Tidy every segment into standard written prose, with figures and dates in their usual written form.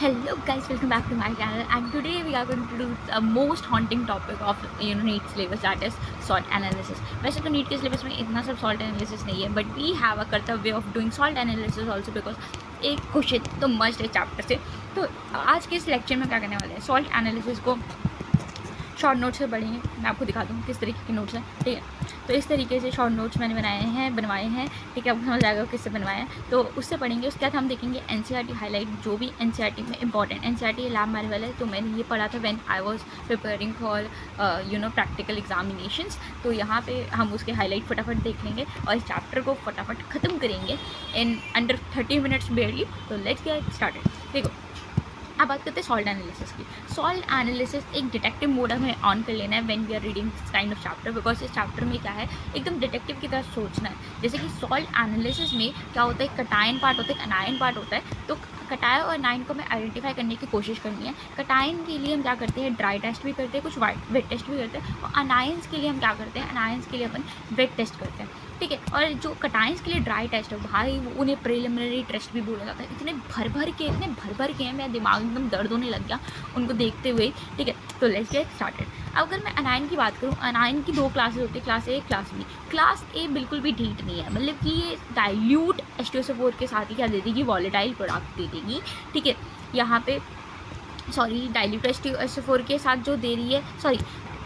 Hello guys, welcome back to my channel, and today we are going to do the most haunting topic of NEET syllabus, that is SWOT analysis. वैसे तो NEET के syllabus में इतना सब SWOT analysis नहीं है, but we have a कर्तव्य of doing SWOT analysis also because एक क्वेश्चन तो मस्ट है चैप्टर से। तो आज के इस लेक्चर में क्या करने वाले हैं, SWOT analysis को शॉर्ट नोट्स से पढ़ेंगे। मैं आपको दिखा दूँ किस तरीके के नोट्स हैं, ठीक है। तो इस तरीके से शॉर्ट नोट्स मैंने बनवाए हैं, ठीक है। आपको समझ आएगा किससे बनवाए हैं, तो उससे पढ़ेंगे। उसके बाद हम देखेंगे एनसीईआरटी हाईलाइट, जो भी एनसीईआरटी में इंपॉर्टेंट। एनसीईआरटी लैब मारे वाला है, तो मैंने ये पढ़ा था when I was preparing for practical examinations. तो यहाँ पे हम उसके हाईलाइट फटाफट देख लेंगे और इस चैप्टर को फटाफट ख़त्म करेंगे इन अंडर 30 मिनट्स बेयरली। तो लेट्स गेट स्टार्टेड। देखो, अब बात करते हैं सॉल्ट एनालिसिस की। सॉल्ट एनालिसिस एक डिटेक्टिव मोड हमें ऑन कर लेना है when we are reading this kind of chapter, because इस चैप्टर में क्या है, एकदम डिटेक्टिव की तरह सोचना है। जैसे कि सॉल्ट एनालिसिस में क्या होता है, कटायन पार्ट होता है, अनायन पार्ट होता है। तो कटायन और अनायन को हमें आइडेंटिफाई करने की कोशिश करनी है। कटायन के लिए हम क्या करते हैं, ड्राई टेस्ट भी करते हैं, कुछ वेट टेस्ट भी करते हैं। और अनायंस के लिए हम क्या करते हैं, अनायंस के लिए अपन वेट टेस्ट करते हैं, ठीक है। और जो कटायंस के लिए ड्राई टेस्ट है भाई, उन्हें प्रिलिमिनरी टेस्ट भी बोला जाता है। इतने भर भर के हैं, मेरा दिमाग एकदम दर्द होने लग गया उनको देखते हुए, ठीक है। तो लेट्स गेट स्टार्टेड। अब अगर मैं अनायन की बात करूँ, अनायन की दो क्लासेस होती है, class A, class B. Class A बिल्कुल भी हीट नहीं है, मतलब कि ये डाइल्यूट H2SO4 के साथ ही क्या दे देगी, वॉलेटाइल प्रोडक्ट दे देगी, ठीक है। यहाँ पे डाइल्यूट H2SO4 के साथ जो दे रही है,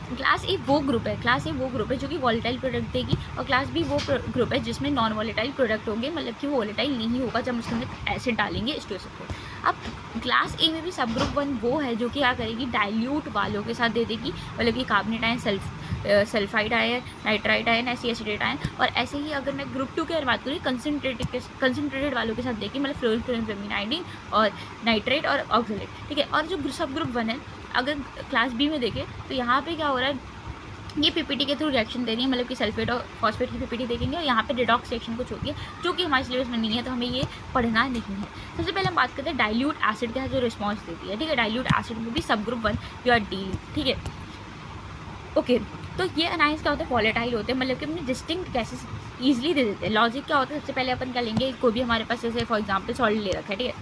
क्लास ए वो ग्रुप है जो कि वॉलेटाइल प्रोडक्ट देगी, और क्लास बी वो ग्रुप है जिसमें नॉन वॉलेटाइल प्रोडक्ट होंगे, मतलब कि वो वॉलेटाइल नहीं होगा जब उसके अंदर एसिड डालेंगे H2SO4। अब क्लास ए में भी सब ग्रुप 1 वो है जो कि क्या करेगी, डाइल्यूट वालों के साथ दे देगी, मतलब कि carbonate ion, sulphide ion, nitride ion, ऐसी एसिडेट आयन। और ऐसे ही अगर मैं ग्रुप 2 की बात करूँ, कंसनट्रेटेड वालों के साथ देगी, मतलब फ्लोरोफ्लोरोब्रोमाइड और नाइट्रेट और ऑक्सलेट, ठीक है। और जो सब ग्रुप 1 है, अगर क्लास बी में देखें तो यहाँ पे क्या हो रहा है, ये पीपीटी के थ्रू रिएक्शन दे रही है, मतलब कि सल्फेट और फॉस्फेट की पीपीटी देखेंगे, और यहाँ पे रिडॉक्स रिएक्शन कुछ होती है जो कि हमारे सिलेबस में नहीं है, तो हमें ये पढ़ना नहीं है। सबसे पहले हम बात करते हैं डाइल्यूट एसिड के साथ जो रिस्पॉन्स देती है, ठीक है। डाइल्यूट एसिड में भी सब ग्रुप 1 यू आर डी, ठीक है, ओके। तो ये अनायंस क्या होता है, वॉलेटाइल होते हैं, मतलब कि अपने डिस्टिंक्ट गैसेस ईजिली दे देते हैं। लॉजिक क्या होता है, सबसे पहले अपन क्या लेंगे, कोई भी हमारे पास जैसे फॉर एग्जाम्पल सॉल्ट ले रखा है, ठीक है।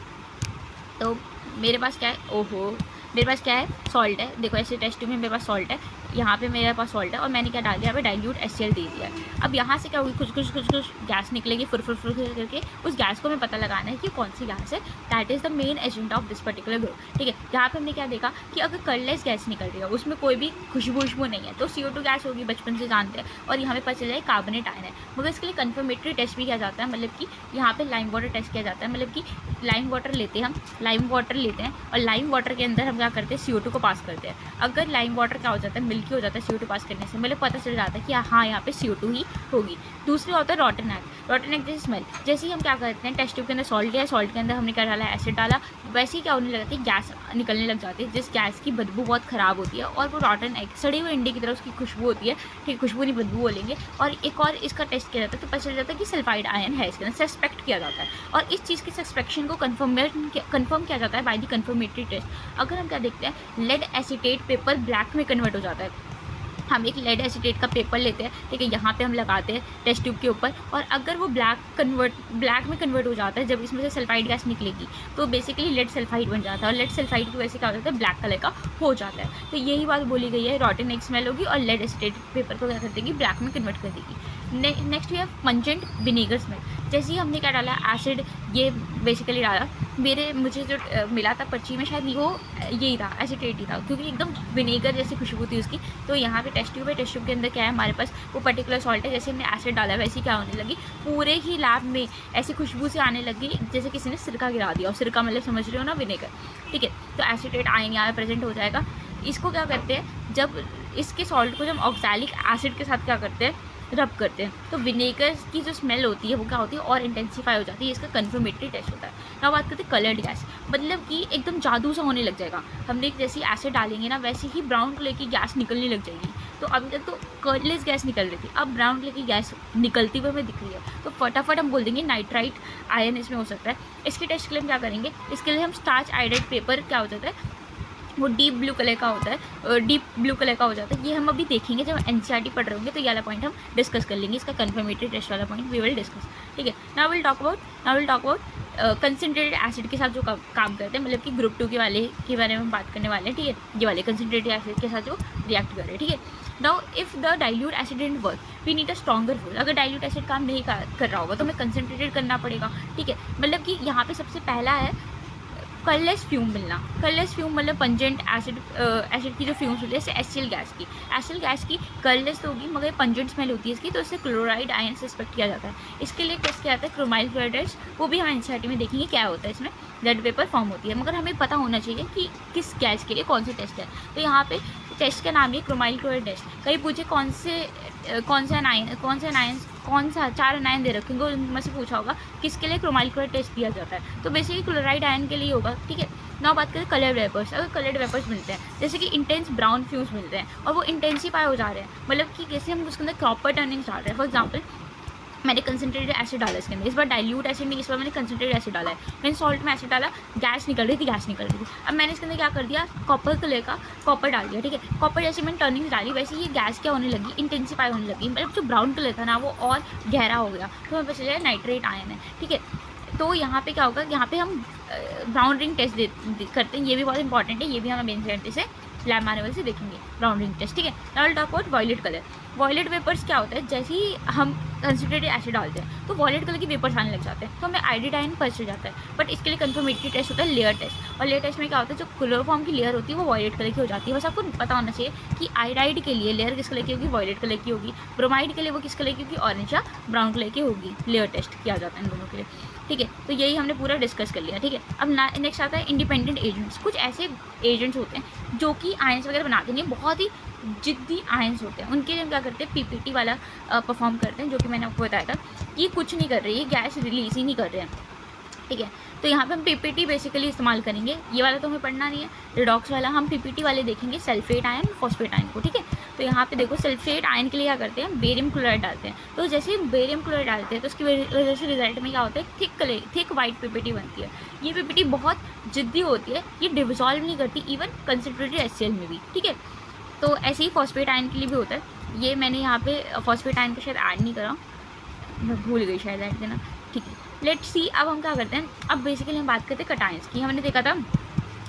तो मेरे पास क्या है, मेरे पास क्या है, सॉल्ट है। देखो ऐसे टेस्ट में मेरे पास सॉल्ट है, यहाँ पे मेरे पास सॉल्ट है, और मैंने क्या डाल दिया, यहाँ पे डाइल्यूट HCl दे दिया है। अब यहाँ से क्या होगी, कुछ गैस निकलेगी फुर करके। उस गैस को हमें पता लगाना है कि कौन सी गैस है, that is the main agent of this particular group, ठीक है। यहाँ पे हमने क्या देखा कि अगर कलरलेस गैस निकल रही है, उसमें कोई भी खुशबू नहीं है, तो CO2 गैस होगी, बचपन से जानते हैं। और यहाँ पे पता चल जाए कार्बोनेट आयन है, मगर इसके लिए कन्फर्मेटरी टेस्ट भी किया जाता है, मतलब कि यहाँ पे लाइम वाटर टेस्ट किया जाता है। मतलब कि लाइम वाटर लेते हैं और लाइम वाटर के अंदर हम क्या करते हैं, CO2 को पास करते हैं। अगर लाइम वाटर क्या हो जाता है, मिल्की हो जाता है CO2 पास करने से, मतलब पता चल जाता है कि हाँ यहाँ पे CO2 ही होगी। दूसरी होता है रॉटन एग जैसे स्मेल। जैसे ही हम क्या करते हैं, टेस्ट ट्यूब के अंदर सॉल्ट लिया, सॉल्ट के अंदर हमने क्या डाला, एसिड डाला, वैसे ही क्या होने लगती है, गैस निकलने लग जाती है, जिस गैस की बदबू बहुत ख़राब होती है, और वो रॉटन एग, सड़े हुए अंडे की तरह उसकी खुशबू होती है, ठीक, खुशबू नहीं बदबू बोलेंगे। और एक और इसका टेस्ट किया जाता है, तो पता चल जाता है कि सल्फाइड आयन है इसके अंदर, सस्पेक्ट किया जाता है। और इस चीज़ के सस्पेक्शन को कन्फर्म किया जाता है बाय द कन्फर्मेटरी टेस्ट। अगर हम क्या देखते हैं, लेड एसीटेट पेपर ब्लैक में कन्वर्ट हो जाता है। हम एक लेड एसीटेट का पेपर लेते हैं, ठीक है, यहाँ पे हम लगाते हैं टेस्ट ट्यूब के ऊपर, और अगर वो ब्लैक में कन्वर्ट हो जाता है, जब इसमें से सल्फाइड गैस निकलेगी, तो बेसिकली लेड सल्फाइड बन जाता है, और लेड सल्फाइड की वजह से क्या हो जाता है, ब्लैक कलर का हो जाता है। तो यही बात बोली गई है, रॉटन एग स्मेल होगी, और लेड एसीटेट पेपर को क्या कर देगी, ब्लैक में कन्वर्ट कर देगी। Next we have pungent vinegar smell. जैसे ही हमने क्या डाला, एसिड, ये बेसिकली डाला, मुझे जो मिला था पर्ची में, शायद वो यही था, एसीटेट ही था, क्योंकि एकदम विनेगर जैसी खुशबू थी उसकी। तो यहाँ पे टेस्ट ट्यूब है, टेस्ट ट्यूब के अंदर क्या है, हमारे पास वो पर्टिकुलर सॉल्ट है। जैसे हमने एसिड डाला, वैसे क्या होने लगी, पूरे ही लैब में ऐसी खुशबू से आने लगी जैसे किसी ने सिरका गिरा दिया, और सिरका मतलब समझ रहे हो ना, विनेगर, ठीक है। तो एसीटेट आयन यहाँ पे प्रेजेंट हो जाएगा। इसको क्या करते हैं, जब इसके सॉल्ट को जब ऑक्सैलिक एसिड के साथ क्या करते हैं, रब करते हैं, तो विनेगर की जो स्मेल होती है वो क्या होती है, और इंटेंसीफाई हो जाती है। इसका कन्फर्मेटरी टेस्ट होता है। now बात करते हैं कलर्ड गैस, मतलब कि एकदम जादू सा होने लग जाएगा। हमने जैसे एसिड डालेंगे ना, वैसे ही ब्राउन कलर की गैस निकलने लग जाएगी। तो अभी तक तो कलरलेस गैस निकल रही थी, अब ब्राउन कलर की गैस निकलती हुई हमें दिख रही है, तो फटाफट हम बोल देंगे नाइट्राइट आयन इसमें हो सकता है। इसके टेस्ट के लिए हम क्या करेंगे, इसके लिए हम स्टार्च आइडेड पेपर क्या हो जाता है, वो डीप ब्लू कलर का होता है, ये हम अभी देखेंगे जब एनसीईआरटी पढ़ रहे होंगे, तो ये वाला पॉइंट हम डिस्कस कर लेंगे, इसका कन्फर्मेटरी टेस्ट वाला पॉइंट वी विल डिस्कस, ठीक है। Now will talk about concentrated acid के साथ जो काम करते हैं, मतलब कि ग्रुप 2 के वाले के बारे में हम बात करने वाले हैं, ठीक है, ये वाले कंसनट्रेटेड एसिड के साथ जो रिएक्ट कर रहे हैं, ठीक है। Now if the dilute acid didn't work we need a stronger force. अगर डाइल्यूट एसिड काम नहीं कर रहा होगा तो हमें कंसनट्रेटेड करना पड़ेगा, ठीक है। मतलब कि यहाँ पे सबसे पहला है कलरलेस फ्यूम मिलना। कलरलेस फ्यूम मतलब पंजेंट एसिड की जो फ्यूम्स होती है, जैसे एसिल गैस की कलरलेस तो होगी मगर पंजेंट स्मेल होती है इसकी, तो इससे क्लोराइड आयन सस्पेक्ट किया जाता है। इसके लिए टेस्ट किया जाता है क्रोमाइल क्लोराइड टेस्ट, वो भी हम एनसीईआरटी में देखेंगे क्या होता है, इसमें ब्लड वेपर फॉर्म होती है, मगर हमें पता होना चाहिए कि किस गैस के लिए कौन सा टेस्ट है। तो यहाँ पे टेस्ट का नाम है क्रोमाइल क्लोराइड टेस्ट। कहीं पूछे कौन सा एनायन कौन सा 4 एनायन दे रखेंगे, उनमें से पूछा होगा किसके लिए क्रोमाइल क्लोराइड टेस्ट दिया जाता है, तो बेसिकली क्लोराइड आयन के लिए होगा, ठीक है। ना बात करें कलर वेपर्स। अगर कलर्ड वेपर्स मिलते हैं जैसे कि इंटेंस ब्राउन फ्यूम्स मिलते हैं और वो इंटेंसीफाई हो जा रहे हैं, मतलब कि जैसे हम उसके अंदर कॉपर टर्निंग्स डाल रहे हैं। फॉर एग्जाम्पल मैंने कंसनट्रेटेड एसिड डाला इसके अंदर, इस बार डाइल्यूट एसिड नहीं, इस बार मैंने कंसनट्रेटेड एसिड डाला है। मैंने सॉल्ट में एसिड डाला, गैस निकल रही थी। अब मैंने इसके अंदर क्या कर दिया, कॉपर कलर का कॉपर डाल दिया, ठीक है। कॉपर जैसे मैंने टर्निंग डाली वैसे ये गैस क्या होने लगी, इंटेंसीफाई होने लगी, मतलब जो ब्राउन कलर था ना वो और गहरा हो गया, तो हमें पता चला नाइट्रेट आयन है, ठीक है। तो यहाँ पे क्या होगा, यहाँ पे हम ब्राउन रिंग टेस्ट करते हैं, ये भी बहुत इंपॉर्टेंट है, ये भी हम एनसीईआरटी से लैब मैनुअल से देखेंगे ब्राउन रिंग टेस्ट, ठीक है। Now will talk about violet colour. Violet vapours क्या होता है, जैसे ही हम कंसनट्रेटेड एसिड डालते हैं तो वॉयलेट कलर की वेपर्स आने लग जाते हैं, तो हमें आयोडाइन पता चल जाता है। बट इसके लिए कंफर्मेटरी टेस्ट होता है लेयर टेस्ट, और लेयर टेस्ट में क्या होता है, जो क्लोरोफॉर्म की लेयर होती है वो वॉयलेट कलर की हो जाती है। बस आपको पता होना चाहिए कि आयोडाइड के लिए लेयर किस कलर की होगी, वॉयलेट कलर की होगी। ब्रोमाइड के लिए वो किस कलर की होगी, ऑरेंज या ब्राउन कलर की होगी। लेयर टेस्ट किया जाता है इन दोनों के लिए, ठीक है। तो यही हमने पूरा डिस्कस कर लिया, ठीक है। अब नेक्स्ट आता है इंडिपेंडेंट एजेंट्स। कुछ ऐसे एजेंट्स होते हैं जो कि आयंस वगैरह बनाते हैं, बहुत ही जिद्दी आयंस होते हैं, उनके लिए हम क्या करते हैं, पीपीटी वाला परफॉर्म करते हैं, जो कि मैंने आपको बताया था। ये कुछ नहीं कर रहे, ये गैस रिलीज ही नहीं कर रहे हैं, ठीक है। तो यहाँ पे हम पीपीटी बेसिकली इस्तेमाल करेंगे, ये वाला तो हमें पढ़ना नहीं है, रिडॉक्स वाला हम पीपीटी वाले देखेंगे, सल्फेट आयन फॉस्फेट आयन को, ठीक है। तो यहाँ पे देखो सल्फेट आयन के लिए क्या करते हैं, बेरियम क्लोराइड डालते हैं। तो जैसे ही बेरियम क्लोराइड डालते हैं तो उसकी वजह से रिजल्ट में क्या होता है, थिक वाइट पीपीटी बनती है। ये पीपीटी बहुत जिद्दी होती है, ये डिसॉल्व नहीं करती इवन कंसनट्रेटेड एचसीएल में भी, ठीक है। तो ऐसे ही फॉस्फेट आयन के लिए भी होता है, ये मैंने यहाँ पे फॉस्फेट आयन का शायद ऐड नहीं करा, मैं भूल गई शायद ऐड देना, ठीक है। लेट्स सी अब हम क्या करते हैं, अब बेसिकली हम बात करते हैं कटायंस की। हमने देखा था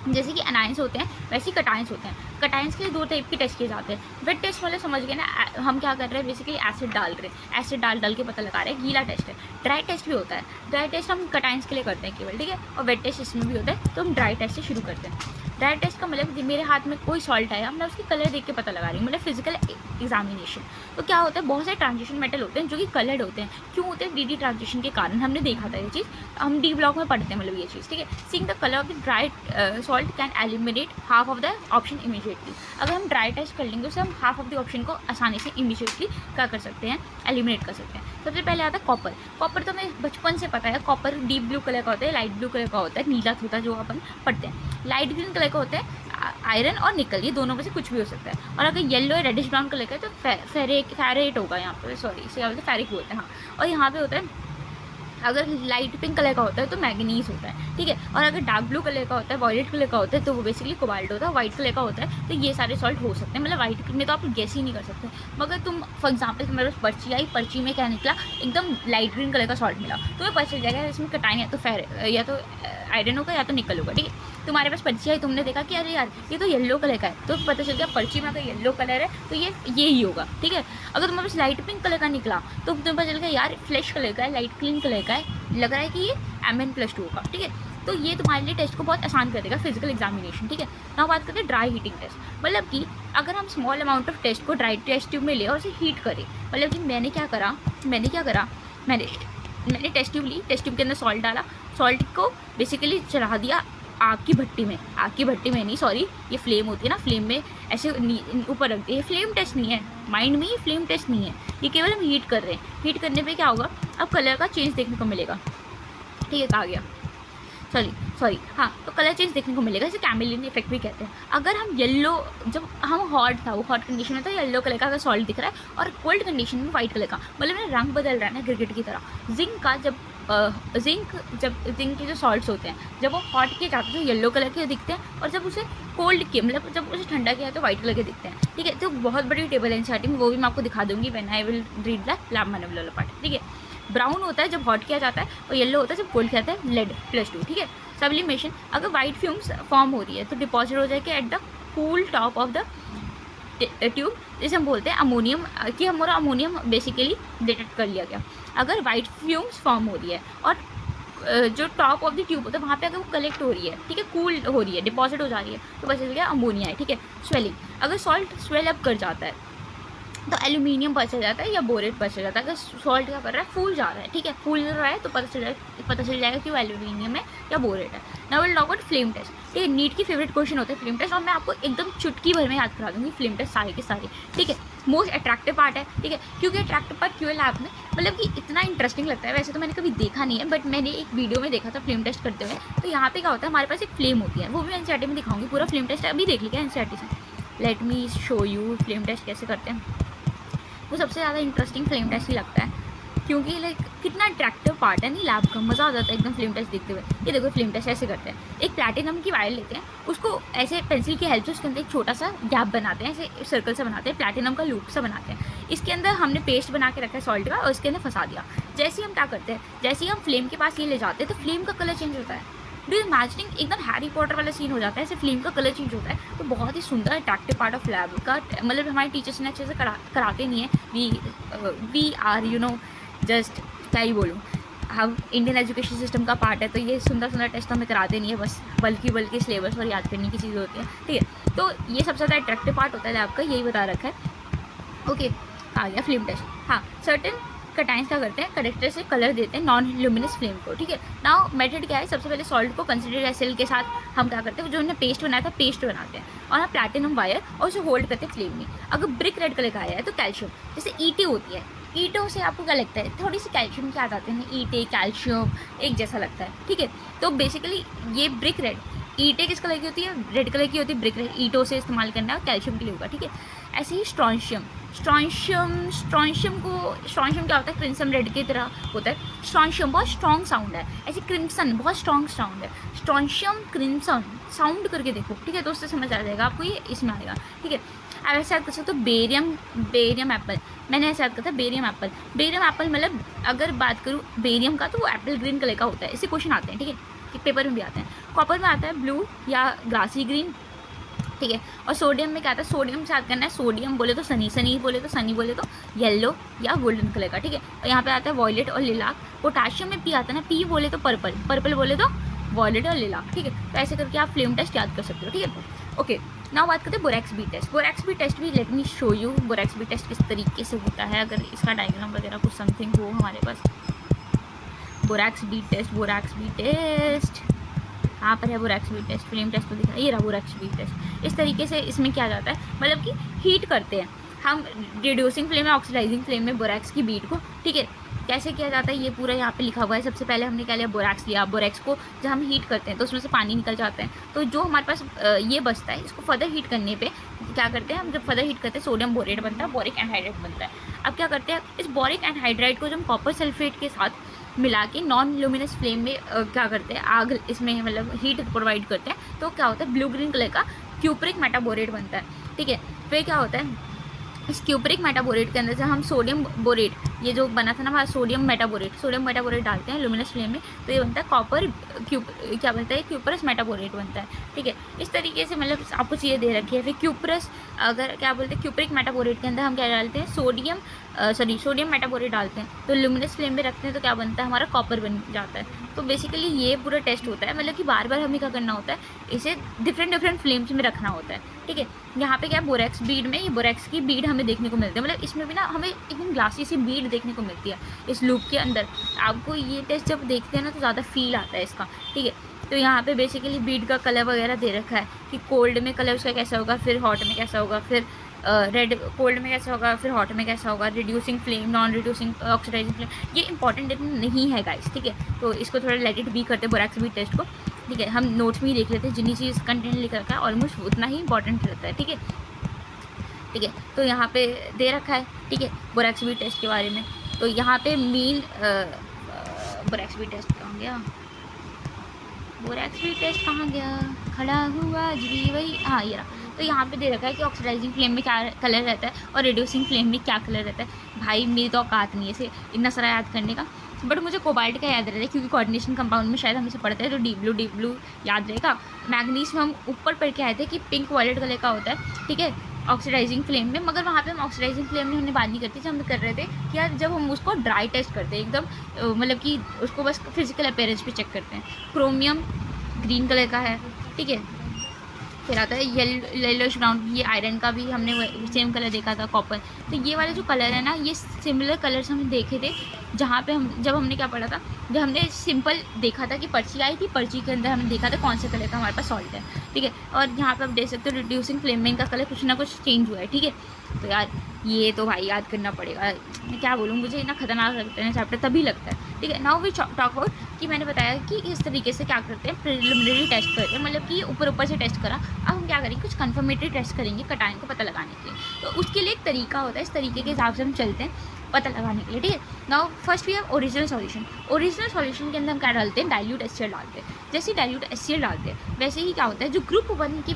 जैसे कि अनायंस होते हैं वैसे ही कटायंस होते हैं। कटायंस के लिए 2 टाइप के टेस्ट किए जाते हैं। वेट टेस्ट वाले समझ गए ना, हम क्या कर रहे हैं, बेसिकली एसिड डाल रहे हैं, एसिड डाल के पता लगा रहे हैं, गीला टेस्ट है। ड्राई टेस्ट भी होता है, ड्राई टेस्ट हम कटायंस के लिए करते हैं केवल, ठीक है। और वेट टेस्ट इसमें भी होता है, तो हम ड्राई टेस्ट से शुरू करते हैं। ड्राई टेस्ट का मतलब मेरे हाथ में कोई सॉल्ट आया, मैं उसकी कलर देख के पता लगा रही हूँ, मतलब फिजिकल एग्जामिनेशन। तो क्या होता है, बहुत सारे ट्रांजिशन मेटल होते हैं जो कि कलर्ड होते हैं। क्यों होते हैं, डी ट्रांजिशन के कारण। हमने देखा था ये चीज़, हम डी ब्लॉक में पढ़ते हैं, मतलब ये चीज़, ठीक है। Seeing the colour of the dry salt can eliminate half of the option immediately. अगर हम ड्राई टेस्ट कर लेंगे उससे हम हाफ ऑफ द ऑप्शन को आसानी से इमीडिएटली क्या कर सकते हैं, एलिमिनेट कर सकते हैं। सबसे पहले आता है कॉपर। कॉपर तो हमें बचपन से पता है, कॉपर डीप ब्लू कलर का होता है, लाइट ब्लू कलर का होता है, नीला होता है जो अपन पढ़ते हैं। लाइट ग्रीन कलर का होता है आयरन और निकल, ये दोनों में से कुछ भी हो सकता है। और अगर येलो या रेडिश ब्राउन कलर का है तो फेरेट होगा यहाँ पे, सॉरी इसे क्या बोलते हैं, फेरिक बोलते हैं, हाँ। और यहाँ पे होता है, अगर लाइट पिंक कलर का होता है तो मैग्नीज होता है, ठीक है। और अगर डार्क ब्लू कलर का होता है, वॉयलेट कलर का होता है, तो वो बेसिकली कोबाल्ट होता है। वाइट कलर का होता है तो ये सारे सॉल्ट हो सकते हैं, मतलब वाइट में तो आप गेस ही नहीं कर सकते। मगर तुम फॉर एग्जाम्पल तुम्हारे पास पर्ची आई, पर्ची में क्या निकला, एकदम लाइट ग्रीन कलर का सॉल्ट मिला, तो पता चल जाएगा इसमें कटाइन या तो आयरन होगा या तो निकल होगा, ठीक है। तुम्हारे पास पर्ची आई, तुमने देखा कि अरे यार ये तो येलो कलर का है, तो पता चल गया पर्ची में अगर येलो कलर है तो ये ही होगा, ठीक है। अगर तुम्हारे पास लाइट पिंक कलर का निकला तो तुम्हें पता चल गया यार फ्लैश कलर का है, लाइट क्रीम कलर का है, लग रहा है कि ये Mn+2 होगा, ठीक है। तो ये तुम्हारे लिए टेस्ट को बहुत आसान कर देगा, फिजिकल एग्जामिनेशन, ठीक है। ना बात करते हैं ड्राई हीटिंग टेस्ट। मतलब कि अगर हम स्मॉल अमाउंट ऑफ टेस्ट को ड्राई टेस्ट ट्यूब में ले और उसे हीट करें, मतलब कि मैंने क्या करा, मैंने टेस्ट ट्यूब ली, टेस्ट ट्यूब के अंदर सॉल्ट डाला, सॉल्ट को बेसिकली चढ़ा दिया आग की भट्टी में नहीं, सॉरी, ये फ्लेम होती है ना, फ्लेम में ऐसे ऊपर रख दिए। फ्लेम टेस्ट नहीं है, माइंड में ये फ्लेम टेस्ट नहीं है, ये केवल हम हीट कर रहे हैं। हीट करने पे क्या होगा, अब कलर का चेंज देखने को मिलेगा, ठीक है। कहा गया, सॉरी, हाँ, तो कलर चेंज देखने को मिलेगा, इसे कैमेलियन इफेक्ट भी कहते हैं। अगर हम येलो, जब हम हॉट कंडीशन में तो येलो कलर का अगर सॉल्ट दिख रहा है, और कोल्ड कंडीशन में वाइट कलर का, मतलब मेरा रंग बदल रहा है ना क्रिकेट की तरह। जिंक का जब जिंक के जो सॉल्ट्स होते हैं जब वो हॉट किए जाते हैं तो येलो कलर के दिखते हैं, और जब उसे कोल्ड किए, मतलब जब उसे ठंडा किया तो वाइट कलर के दिखते हैं, ठीक है। तो बहुत बड़ी टेबल है एनसीईआरटी में, वो भी मैं आपको दिखा दूंगी when I will read the lab manual वाला पार्ट, ठीक है। ब्राउन होता है जब हॉट किया जाता है, और येलो होता है जब कोल्ड किया जाता है, लेड +2, ठीक है। सब्लिमेशन, अगर वाइट फ्यूम्स फॉर्म हो रही है तो डिपॉजिट हो जाएगी at the cool top of the tube, जैसे हम बोलते हैं अमोनियम, कि हमारा अमोनियम बेसिकली डिटेक्ट कर लिया गया। अगर वाइट फ्यूम्स फॉर्म हो रही है और जो टॉप ऑफ द ट्यूब होता है वहाँ पे अगर वो कलेक्ट हो रही है, ठीक है, कूल हो रही है, डिपॉजिट हो जा रही है, तो बस गया अमोनिया है, ठीक है। स्वेलिंग, अगर सॉल्ट स्वेल अप कर जाता है तो एल्यूमिनियम बचा जाता है या बोरेट बचा जाता है। अगर सॉल्ट क्या कर रहा है, फूल जा रहा है, ठीक है, फूल रहा है तो पता चल जाएगा कि वो एल्यूमिनियम है या बोरेट है। Now will talk about flame test, ठीक है। नीट की फेवरेट क्वेश्चन होता है फ्लेम टेस्ट, और मैं आपको एकदम चुटकी भर में याद करा दूँगी फ्लेम टेस्ट सारे के सारे, ठीक है। मोस्ट अट्रैक्टिव पार्ट है, ठीक है, क्योंकि अट्रैक्टिव पार्ट क्यों है लैब में, मतलब कि इतना इंटरेस्टिंग लगता है। वैसे तो मैंने कभी देखा नहीं है, बट मैंने एक वीडियो में देखा था फ्लेम टेस्ट करते हुए। तो यहाँ पे क्या होता है, हमारे पास एक फ्लेम होती है, वो भी एनसीईआरटी में दिखाऊंगी, पूरा फ्लेम टेस्ट अभी देख लीजिए एनसीईआरटी से। Let me show you flame test कैसे करते हैं। वो सबसे ज़्यादा इंटरेस्टिंग फ्लेम टेस्ट ही लगता है, क्योंकि लाइक कितना अट्रैक्टिव पार्ट है नहीं लैब का, मज़ा आ जाता है एकदम फ्लेम टेस्ट देखते हुए। ये देखो फ्लेम टेस्ट ऐसे करते हैं, एक प्लैटिनम की वायर लेते हैं, उसको ऐसे पेंसिल की हेल्प से उसके अंदर एक छोटा सा गैप बनाते हैं, ऐसे सर्कल से बनाते हैं, प्लैटिनम का लूप सा बनाते हैं। इसके अंदर हमने पेस्ट बना के रखा है सॉल्ट का, और इसके अंदर फंसा दिया। जैसे ही हम क्या करते हैं, जैसे ही हम फ्लेम के पास ये ले जाते हैं तो फ्लेम का कलर चेंज होता है। डू इमेजिनिंग, एकदम हैरी पॉटर वाला सीन हो जाता है, ऐसे फ्लेम का कलर चेंज होता है। तो बहुत ही सुंदर अट्रैक्टिव पार्ट ऑफ लैब का, मतलब हमारे टीचर्स ने अच्छे से कराते नहीं है। वी आर जस्ट क्या ही बोलूँ, हम इंडियन एजुकेशन सिस्टम का पार्ट है, तो ये सुंदर सुंदर टेस्ट हमें कराते नहीं है, बस बल्कि सिलेबस पर याद करने की चीज़ होती है, ठीक है। तो ये सबसे ज़्यादा अट्रैक्टिव पार्ट होता है लैब का, यही बता रखा है। ओके, आ गया फ्लेम टेस्ट। हाँ, सर्टेन कटाइंस क्या करते हैं, करेक्टर से कलर देते हैं नॉन ल्यूमिनस फ्लेम को, ठीक है। नाउ मेथड क्या है, सबसे पहले सॉल्ट को कंसिडर एसिल के साथ हम क्या करते हैं, जो हमने पेस्ट बनाया था पेस्ट बनाते हैं, और हम प्लैटिनम वायर और उसे होल्ड करते हैं फ्लेम में। अगर ब्रिक रेड कलर का आया है तो कैल्शियम, जैसे ईंटें होती है, ईंटों से आपको क्या लगता है, थोड़ी सी कैल्शियम की याद आते हैं, ईंटें कैल्शियम एक जैसा लगता है, ठीक है। तो बेसिकली ये ब्रिक रेड, ईंटें किस कलर की होती है, रेड कलर की होती है, ब्रिक रेड ईंटों से इस्तेमाल करना है, कैल्शियम के लिए होगा, ठीक है। ऐसे ही स्ट्रॉन्शियम क्या होता है, क्रिम्सन रेड की तरह होता है। स्ट्रॉन्शियम बहुत स्ट्रॉन्ग साउंड है, ऐसे क्रिम्सन बहुत स्ट्रॉन्ग साउंड है, स्ट्रॉन्शियम क्रिम्सन साउंड करके देखो, ठीक है, तो उससे समझ आ जाएगा आपको, ये इसमें आएगा, ठीक है। अब ऐसे याद कर सकते हो बेरियम एप्पल, मैंने ऐसे याद करा था बेरियम एप्पल मतलब अगर बात करूँ बेरियम का तो वो एप्पल ग्रीन कलर का होता है, ऐसे क्वेश्चन आते हैं, ठीक है, कि पेपर में भी आते हैं। कॉपर में आता है ब्लू या ग्रासी ग्रीन, ठीक है। और सोडियम में क्या आता है, सोडियम से याद करना है, सोडियम बोले तो सनी बोले तो येलो या गोल्डन कलर का, ठीक है। और यहाँ पे आता है वॉयलेट और लिलाक। पोटाशियम में पी आता है ना, पी बोले तो पर्पल बोले तो वॉयलेट और लिलाक, ठीक है। तो ऐसे करके आप फ्लेम टेस्ट याद कर सकते हो, ठीक है। ओके, नाउ बात करते हैं बोरैक्स बी टेस्ट भी let me show you borax bead test किस तरीके से होता है, अगर इसका डायग्राम वगैरह कुछ समथिंग हो हमारे पास। बोरैक्स बी टेस्ट कहाँ पर है, borax bead test flame test तो दिखा, ये रहा बोरैक्स बी टेस्ट। इस तरीके से इसमें क्या जाता है, मतलब कि हीट करते हैं हम रिड्यूसिंग फ्लेम में, ऑक्सीडाइजिंग फ्लेम में बोरैक्स की बीट को, ठीक है। कैसे किया जाता है ये पूरा यहाँ पे लिखा हुआ है। सबसे पहले हमने क्या लिया, बोरैक्स लिया। बोरैक्स को जब हम हीट करते हैं तो उसमें से पानी निकल जाता है, तो जो हमारे पास ये बचता है, इसको फर्दर हीट करने पे क्या करते हैं हम, जब फर्दर हीट करते हैं सोडियम बोरेट बनता है, बोरिक एनहाइड्राइड बनता है। अब क्या करते हैं, इस बोरिक एनहाइड्राइड को जब कॉपर सल्फेट के साथ मिला के नॉन ल्यूमिनस फ्लेम में क्या करते हैं, आग इसमें मतलब हीट प्रोवाइड करते हैं, तो क्या होता है, ब्लू ग्रीन कलर का क्यूपरिक मेटाबोरेट बनता है, ठीक है। फिर क्या होता है, इस क्यूपरिक मेटाबोरेट के अंदर से हम सोडियम बोरेट, ये जो बना था ना हमारा सोडियम मेटाबोरेट डालते हैं लुमिनस फ्लेम में, तो ये बनता है कॉपर क्या बनता है, क्यूपरस मेटाबोरेट बनता है, ठीक है। इस तरीके से मतलब आपको चीज़ें दे रखी है। फिर क्यूपरस, अगर क्या बोलते हैं, क्यूपरिक मेटाबोरेट के अंदर हम क्या डालते हैं, सोडियम मेटाबोरेट डालते हैं, तो लुमिनस फ्लेम में रखते हैं तो क्या बनता है, हमारा कॉपर बन जाता है। तो बेसिकली ये पूरा टेस्ट होता है, मतलब कि बार बार हमें क्या करना होता है, इसे डिफरेंट फ्लेम्स में रखना होता है, ठीक है। यहाँ पे क्या है, बोरैक्स बीड में, ये बोरैक्स की बीड हमें देखने को मिलती है, मतलब इसमें भी ना हमें एकदम ग्लासी सी बीड देखने को मिलती है इस लूप के अंदर। आपको ये टेस्ट जब देखते हैं ना तो ज़्यादा फील आता है इसका, ठीक है। तो यहाँ पे बेसिकली बीड का कलर वगैरह दे रखा है कि कोल्ड में कलर उसका कैसा होगा, फिर हॉट में कैसा होगा, फिर रेड कोल्ड में कैसा होगा, फिर हॉट में कैसा होगा, reducing flame, non reducing, oxidizing flame. ये इंपॉर्टेंट नहीं है गाइस, ठीक है। तो इसको थोड़ा लेट इट बी करते हैं बोरैक्स बीड टेस्ट को, ठीक है। हम नोट्स में ही देख लेते हैं, जितनी चीज़ कंटेंट लिख रखा है ऑलमोस्ट उतना ही इंपॉर्टेंट रहता है, ठीक है। तो यहाँ पे दे रखा है, ठीक है, बोरैक्स बीड टेस्ट के बारे में। तो यहाँ पे मीन बोरैक्स बीड टेस्ट कहाँ गया, बोरैक्स बीड टेस्ट कहाँ गया, खड़ा हुआ जी वही, हाँ ये रहा। तो यहाँ पे दे रखा है कि ऑक्सीडाइजिंग फ्लेम में क्या कलर रहता है और रिड्यूसिंग फ्लेम में क्या कलर रहता है। भाई मेरी तो औकात नहीं है इसे इतना सारा याद करने का, बट मुझे कोबाल्ट का याद रहता है क्योंकि कोऑर्डिनेशन कंपाउंड में शायद हम इसे पढ़ते हैं तो डी ब्लू याद रहेगा। मैग्नीज में हम ऊपर पढ़ के आए थे कि पिंक वॉयलेट कलर का होता है, ठीक है, ऑक्सीडाइजिंग फ्लेम में। मगर वहाँ पे हम ऑक्सीडाइजिंग फ्लेम में हमने बात नहीं करती थी, हम कर रहे थे कि यार जब हम उसको ड्राई टेस्ट करते हैं एकदम, मतलब कि उसको बस फिजिकल अपीयरेंस पे चेक करते हैं। क्रोमियम ग्रीन कलर का है, ठीक है, फिर आता है येलोइश ब्राउन, ये आयरन का भी हमने सेम कलर देखा था, कॉपर। तो ये वाले जो कलर है ना, ये सिमिलर कलर्स हमने देखे थे जहाँ पे जब हमने क्या पढ़ा था, जब हमने सिंपल देखा था कि पर्ची आई थी, पर्ची के अंदर हमने देखा था कौन से कलर का हमारे पास सॉल्ट है, ठीक है। और यहाँ पे आप देख सकते हो रिड्यूसिंग फ्लेम में इनका कलर कुछ ना कुछ चेंज हुआ है, ठीक है। तो यार ये तो भाई याद करना पड़ेगा, मैं क्या बोलूँ, मुझे इतना खतरनाक लगता है चैप्टर तभी लगता है, ठीक है। नाउ वी टॉक अबाउट कि मैंने बताया कि इस तरीके से क्या करते हैं, प्रिलिमिनरी टेस्ट करते हैं, मतलब कि ऊपर से टेस्ट करा। अब हम क्या करेंगे, कुछ कन्फर्मेटरी टेस्ट करेंगे कटायन को पता लगाने के लिए। तो उसके लिए एक तरीका होता है, इस तरीके के हिसाब से हम चलते हैं पता लगाने के लिए, ठीक है। Now first we have original solution. Original solution के अंदर हम क्या डालते हैं, डाइल्यूट एचसीएल डालते हैं। जैसे ही डाइल्यूट एचसीएल डालते हैं वैसे ही क्या होता है, जो ग्रुप 1 की,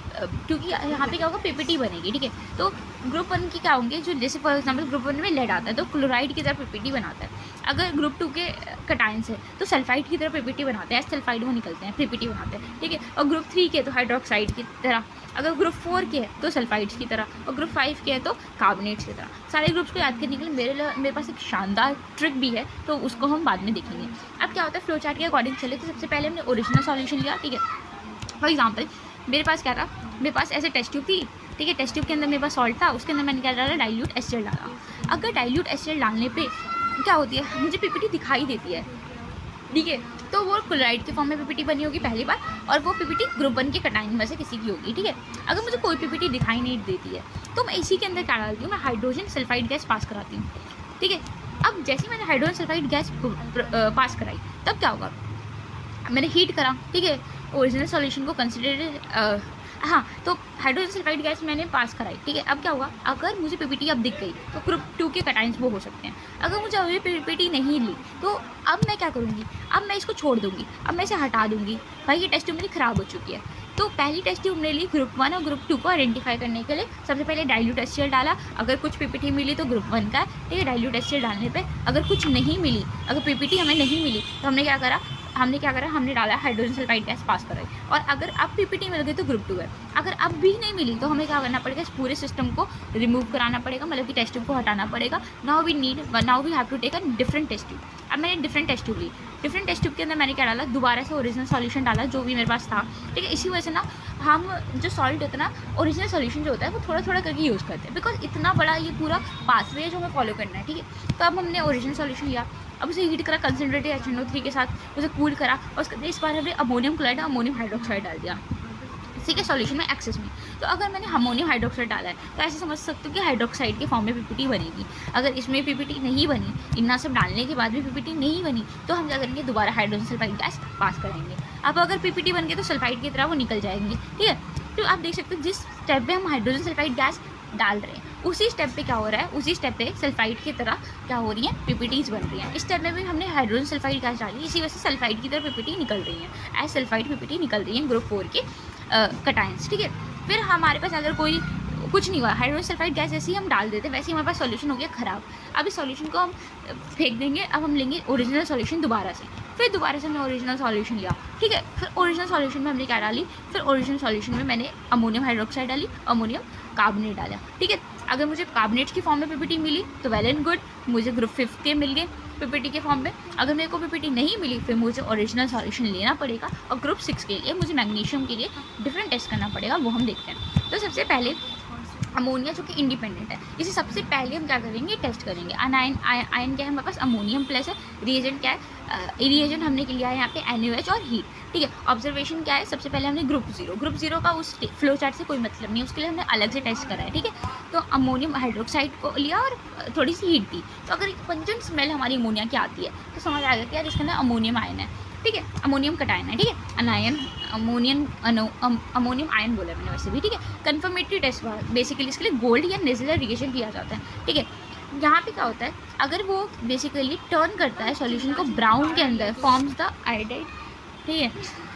क्योंकि यहाँ पे क्या होगा, पीपीटी बनेगी, ठीक है। तो ग्रुप 1 की क्या होंगे, जो जैसे फॉर एग्जाम्पल ग्रुप 1 में लेड आता है तो क्लोराइड की तरह पीपीटी बनाता है। अगर ग्रुप 2 के कटायंस है तो सल्फाइड की तरह पीपीटी बनाते हैं, सल्फाइड वो निकलते हैं, पीपीटी बनाते हैं, ठीक है। और ग्रुप 3 के तो हाइड्रोक्साइड की तरह, अगर ग्रुप 4 के है तो सल्फाइड्स की तरह, और ग्रुप 5 के है तो कार्बोनेट्स की तरह। सारे ग्रुप्स को याद करने के लिए मेरे पास एक शानदार ट्रिक भी है, तो उसको हम बाद में देखेंगे। अब क्या होता है, फ्लो चार्ट के अकॉर्डिंग चले तो सबसे पहले हमने ओरिजिनल सॉल्यूशन लिया, ठीक है। फॉर एग्जाम्पल मेरे पास क्या था, मेरे पास ऐसे टेस्ट ट्यूब थी, ठीक है। टेस्ट ट्यूब के अंदर मेरे पास सॉल्ट था, उसके अंदर मैंने क्या डाला, डाइल्यूट एचसीएल डाला। अगर डाइल्यूट एचसीएल डालने पे क्या होती है, मुझे पीपीटी दिखाई देती है, ठीक है। तो वो क्लोराइड के फॉर्म में पीपीटी बनी होगी पहली बार, और वो पीपीटी ग्रुप 1 के कटायन में से किसी की होगी, ठीक है। अगर मुझे कोई पीपीटी दिखाई नहीं देती है तो मैं इसी के अंदर क्या डालती हूँ, मैं हाइड्रोजन सल्फाइड गैस पास कराती हूँ, ठीक है। अब जैसे मैंने हाइड्रोजन सल्फाइड गैस पास कराई तब क्या होगा, मैंने हीट करा, ठीक है, ओरिजिनल सॉल्यूशन को कंसिडर, हाँ, तो हाइड्रोजन सल्फाइड गैस मैंने पास कराई, ठीक है। अब क्या हुआ, अगर मुझे पीपीटी अब दिख गई तो ग्रुप 2 के कटायंस वो हो सकते हैं। अगर मुझे अभी पीपीटी नहीं ली तो अब मैं क्या करूँगी, अब मैं इसको छोड़ दूँगी, अब मैं इसे हटा दूँगी। भाई ये टेस्ट ट्यूब मेरी ख़राब हो चुकी है। तो पहली टेस्ट ट्यूब हमने ली ग्रुप 1 और ग्रुप 2 को आइडेंटिफाई करने के लिए। सबसे पहले डाइल्यूट एचसीएल डाला, अगर कुछ पीपीटी मिली तो ग्रुप 1 का, ठीक है। डाइल्यूट एचसीएल डालने पे अगर कुछ नहीं मिली, अगर पीपीटी हमें नहीं मिली तो हमने क्या करा, हमने डाला हाइड्रोजन सल्फाइड गैस पास कराई। और अगर अब पीपीटी मिल गई तो ग्रुप 2 है। अगर अब भी नहीं मिली तो हमें क्या करना पड़ेगा, इस पूरे सिस्टम को रिमूव कराना पड़ेगा, मतलब कि टेस्ट ट्यूब को हटाना पड़ेगा। Now we have to take a different test tube. अब मैंने डिफरेंट टेस्ट ट्यूब ली, डिफरेंट टेस्ट ट्यूब के अंदर मैंने क्या डाला, दोबारा से ओरिजिनल सॉल्यूशन डाला जो भी मेरे पास था, ठीक है। इसी वजह से ना हम जो सॉल्ट होता है ना, ओरिजिनल सॉल्यूशन जो होता है वो थोड़ा थोड़ा करके यूज़ करते हैं, बिकॉज इतना बड़ा ये पूरा पाथवे है जो हमें फॉलो करना है, ठीक है। तो अब हमने ओरिजिनल सॉल्यूशन लिया, अब उसे हीट करा कंसनट्रेटेड HNO3 के साथ, उसे कूल करा, और उसके इस बार हमने अमोनियम क्लोराइड, अमोनियम हाइड्रोक्साइड डाल दिया, ठीक है, सॉल्यूशन में एक्सेस में। तो अगर मैंने अमोनियम हाइड्रोक्साइड डाला है तो ऐसे समझ सकते हो कि हाइड्रोक्साइड के फॉर्म में पीपीटी बनेगी। अगर इसमें पीपीटी नहीं बनी, इतना सब डालने के बाद भी पीपीटी नहीं बनी, तो हम क्या करेंगे, दोबारा हाइड्रोजन सल्फाइड गैस पास करेंगे। अब अगर पीपीटी बन गई तो सल्फाइड की तरह वो निकल जाएंगे, ठीक है। तो आप देख सकते हो जिस स्टेप पे हम हाइड्रोजन सल्फाइड गैस डाल रहे हैं उसी स्टेप पे क्या हो रहा है, उसी स्टेप पे सल्फाइड की तरह क्या हो रही है, पीपीटीज बन रही हैं। इस स्टेप में भी हमने हाइड्रोजन सल्फाइड गैस डाली, इसी वजह से सल्फाइड की तरह पीपीटी निकल रही है, एज सल्फाइड पीपीटी निकल रही है ग्रुप 4 के कटायंस, ठीक है। फिर हमारे पास अगर कोई कुछ नहीं हुआ, हाइड्रोजन सल्फाइड गैस जैसे ही हम डाल देते वैसे ही हमारे पास सॉल्यूशन हो गया ख़राब। अब इस सॉल्यूशन को हम फेंक देंगे, अब हम लेंगे ओरिजिनल सॉल्यूशन दोबारा से, फिर दोबारा से हमने ओरिजिनल सॉल्यूशन लिया, ठीक है। फिर ओरिजिनल सॉल्यूशन में हमने क्या डाली, फिर ओरिजिनल सॉल्यूशन में मैंने अमोनियम हाइड्रोक्साइड डाली, अमोनियम कार्बोनेट डाला, ठीक है। अगर मुझे कार्बोनेट की फॉर्म में पीपीटी मिली तो वेल एंड गुड, मुझे ग्रुप 5 के मिल गए पीपीटी के फॉर्म में। अगर मेरे को पीपीटी नहीं मिली फिर मुझे ओरिजिनल सॉल्यूशन लेना पड़ेगा, और ग्रुप 6 के लिए मुझे मैग्नीशियम के लिए डिफरेंट टेस्ट करना पड़ेगा, वो हम देखते हैं। तो सबसे पहले अमोनिया जो कि इंडिपेंडेंट है, इसे सबसे पहले हम क्या करेंगे, टेस्ट करेंगे। आयन क्या है हमारे पास, अमोनियम प्लस है, रिएजेंट क्या है, रिएजेंट हमने लिया है यहाँ पे NaOH और हीट, ठीक है। ऑब्जर्वेशन क्या है, सबसे पहले हमने ग्रुप जीरो का उस फ्लो चार्ट से कोई मतलब नहीं, उसके लिए हमने अलग से टेस्ट करा है, ठीक है। तो अमोनियम हाइड्रोक्साइड को लिया और थोड़ी सी हीट दी, तो अगर एक पंचन स्मेल हमारी अमोनिया की आती है तो समझ आ गया कि यार इसके अंदर अमोनियम आयन है, ठीक है, अमोनियम कटायन है, ठीक है, अनायन अमोनियम आयन बोला मैंने वैसे भी, ठीक है। कन्फर्मेटरी टेस्ट बेसिकली इसके लिए गोल्ड या नेजलर रिएजेंट किया जाता है, ठीक है। यहाँ पे क्या होता है, अगर वो बेसिकली टर्न करता है सॉल्यूशन को ब्राउन के अंदर, फॉर्म्स द आयोडाइड, ठीक है,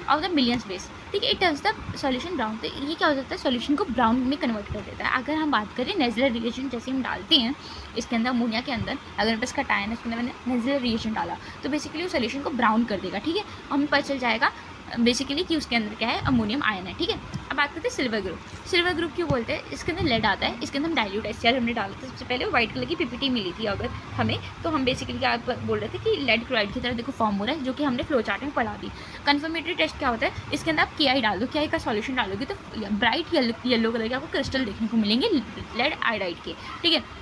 ऑफ द मिलियंस बेस, ठीक है, it turns the solution brown. तो ये क्या हो जाता है, सॉल्यूशन को ब्राउन में कन्वर्ट कर देता है। अगर हम बात करें नेज़ुलर रिएजेंट जैसे हम डालते हैं इसके अंदर, अमोनिया के अंदर अगर मेरे पास कटायन है, उसके अंदर मैंने नेज़ुलर रिएजेंट डाला तो बेसिकली वो सॉल्यूशन को ब्राउन कर देगा, ठीक है। हमें पता चल जाएगा बेसिकली कि उसके अंदर क्या है, अमोनियम आयन है, ठीक है। अब बात करते हैं सिल्वर ग्रुप। सिल्वर ग्रुप क्यों बोलते हैं, इसके अंदर लेड आता है, इसके अंदर हम डाइल्यूट HCl हमने डाला था सबसे पहले, व्हाइट कलर की PPT मिली थी अगर हमें, तो हम बेसिकली क्या बोल रहे थे कि लेड क्लोराइड की तरह देखो फॉर्म हो रहा है, जो कि हमने फ्लो चार्ट में पढ़ा दी। कन्फर्मेटरी टेस्ट क्या होता है, इसके अंदर आप KI डाल दो, KI का सॉल्यूशन डालोगे तो ब्राइट येलो कलर के आपको क्रिस्टल देखने को मिलेंगे लेड आयोडाइड के, ठीक है।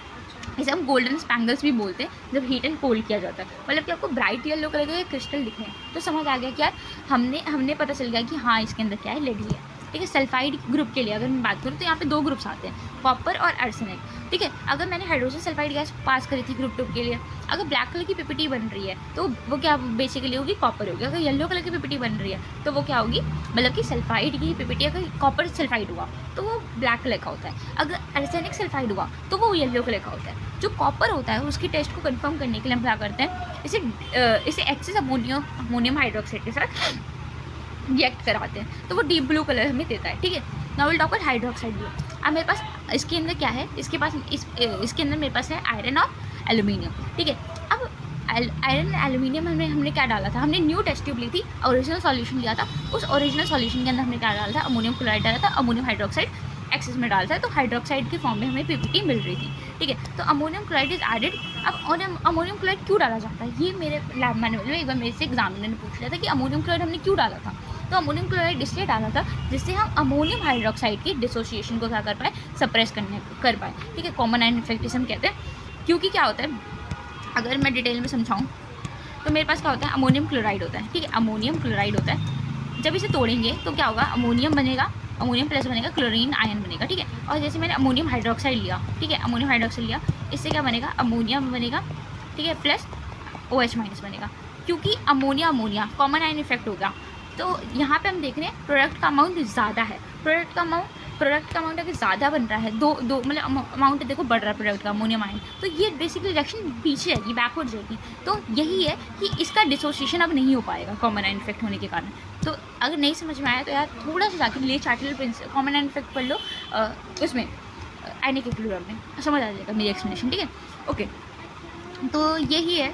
इसे हम गोल्डन स्पैंगल्स भी बोलते हैं जब हीट एंड कोल्ड किया जाता है, मतलब कि आपको ब्राइट येलो कलर के क्रिस्टल दिख रहे हैं तो समझ आ गया कि यार हमने पता चल गया कि हाँ इसके अंदर क्या है, लेड ही है, ठीक है। सल्फाइड ग्रुप के लिए अगर मैं बात करूँ तो यहाँ पे 2 ग्रुप्स आते हैं, कॉपर और आर्सेनिक, ठीक है। अगर मैंने हाइड्रोजन सल्फाइड गैस पास करी थी ग्रुप 2 के लिए, अगर ब्लैक कलर की PPT बन रही है तो वो क्या बेसिकली होगी, कॉपर होगी। अगर येलो कलर की PPT बन रही है तो वो क्या होगी, मतलब कि सल्फाइड की PPT अगर कॉपर सल्फाइड हुआ तो वो ब्लैक कलर का होता है, अगर आर्सेनिक सल्फाइड हुआ तो वो येलो कलर का होता है। जो कॉपर होता है उसकी टेस्ट को कंफर्म करने के लिए हम क्या करते हैं, इसे एक्सेस अमोनियम हाइड्रोक्साइड के साथ रिएक्ट कराते हैं तो वो डीप ब्लू कलर हमें देता है, ठीक है। Now will talk about hydroxide blue. अब मेरे पास इसके अंदर क्या है, इसके अंदर मेरे पास है आयरन और एल्यूमिनियम, ठीक है। अब आयरन एल्यूमिनियम हमने क्या डाला था, हमने न्यू टेस्ट ट्यूब ली थी, ओरिजिनल सॉल्यूशन लिया था, उस ओरिजिनल सॉल्यूशन के अंदर हमने क्या डाला था, अमोनियम क्लोराइड डाला था, अमोनियम हाइड्रोक्साइड एक्सेस में डालता है तो हाइड्रोक्साइड के फॉर्म में हमें PPT मिल रही थी, ठीक है। तो अमोनियम क्लोराइड इज एडेड। अब अमोनियम क्लोराइड क्यों डाला जाता है, ये मेरे लैब मैनुअल में एक बार मेरे से एग्जामिनर ने पूछ लिया था कि अमोनियम क्लोराइड हमने क्यों डाला था। तो अमोनियम क्लोराइड इसलिए डाला था जिससे हम अमोनियम हाइड्रोक्साइड की डिसोसिएशन को क्या कर पाए, सप्रेस कर पाए, ठीक है। कॉमन आयन इफेक्ट इसे हम कहते हैं। क्योंकि क्या होता है, अगर मैं डिटेल में समझाऊँ तो मेरे पास क्या होता है, अमोनियम क्लोराइड होता है, ठीक है, अमोनियम क्लोराइड होता है। जब इसे तोड़ेंगे तो क्या होगा, अमोनियम बनेगा, अमोनियम प्लस बनेगा, क्लोरीन आयन बनेगा, ठीक है। और जैसे मैंने अमोनियम हाइड्रोक्साइड लिया, ठीक है, अमोनियम हाइड्रोक्साइड लिया, इससे क्या बनेगा, अमोनिया बनेगा, ठीक है, प्लस OH माइनस बनेगा। क्योंकि अमोनिया कॉमन आयन इफेक्ट होगा तो यहाँ पे हम देख रहे हैं प्रोडक्ट का अमाउंट ज़्यादा है, प्रोडक्ट का अमाउंट अगर ज़्यादा बन रहा है, दो मतलब अमाउंट देखो बढ़ रहा है प्रोडक्ट का अमोनियम आयन, तो ये बेसिकली रिएक्शन पीछे जाएगी, बैकवर्ड जाएगी। तो यही है कि इसका डिसोसिएशन अब नहीं हो पाएगा कॉमन आयन इफेक्ट होने के कारण। तो अगर नहीं समझ में आया तो यार थोड़ा सा जाकर ले चार्टल प्रिंसिपल कॉमन आयन इफेक्ट पढ़ लो, उसमें आयनिक इक्विलिब्रियम में समझ आ जाएगा मेरी एक्सप्लेनेशन, ठीक है। ओके, तो यही है,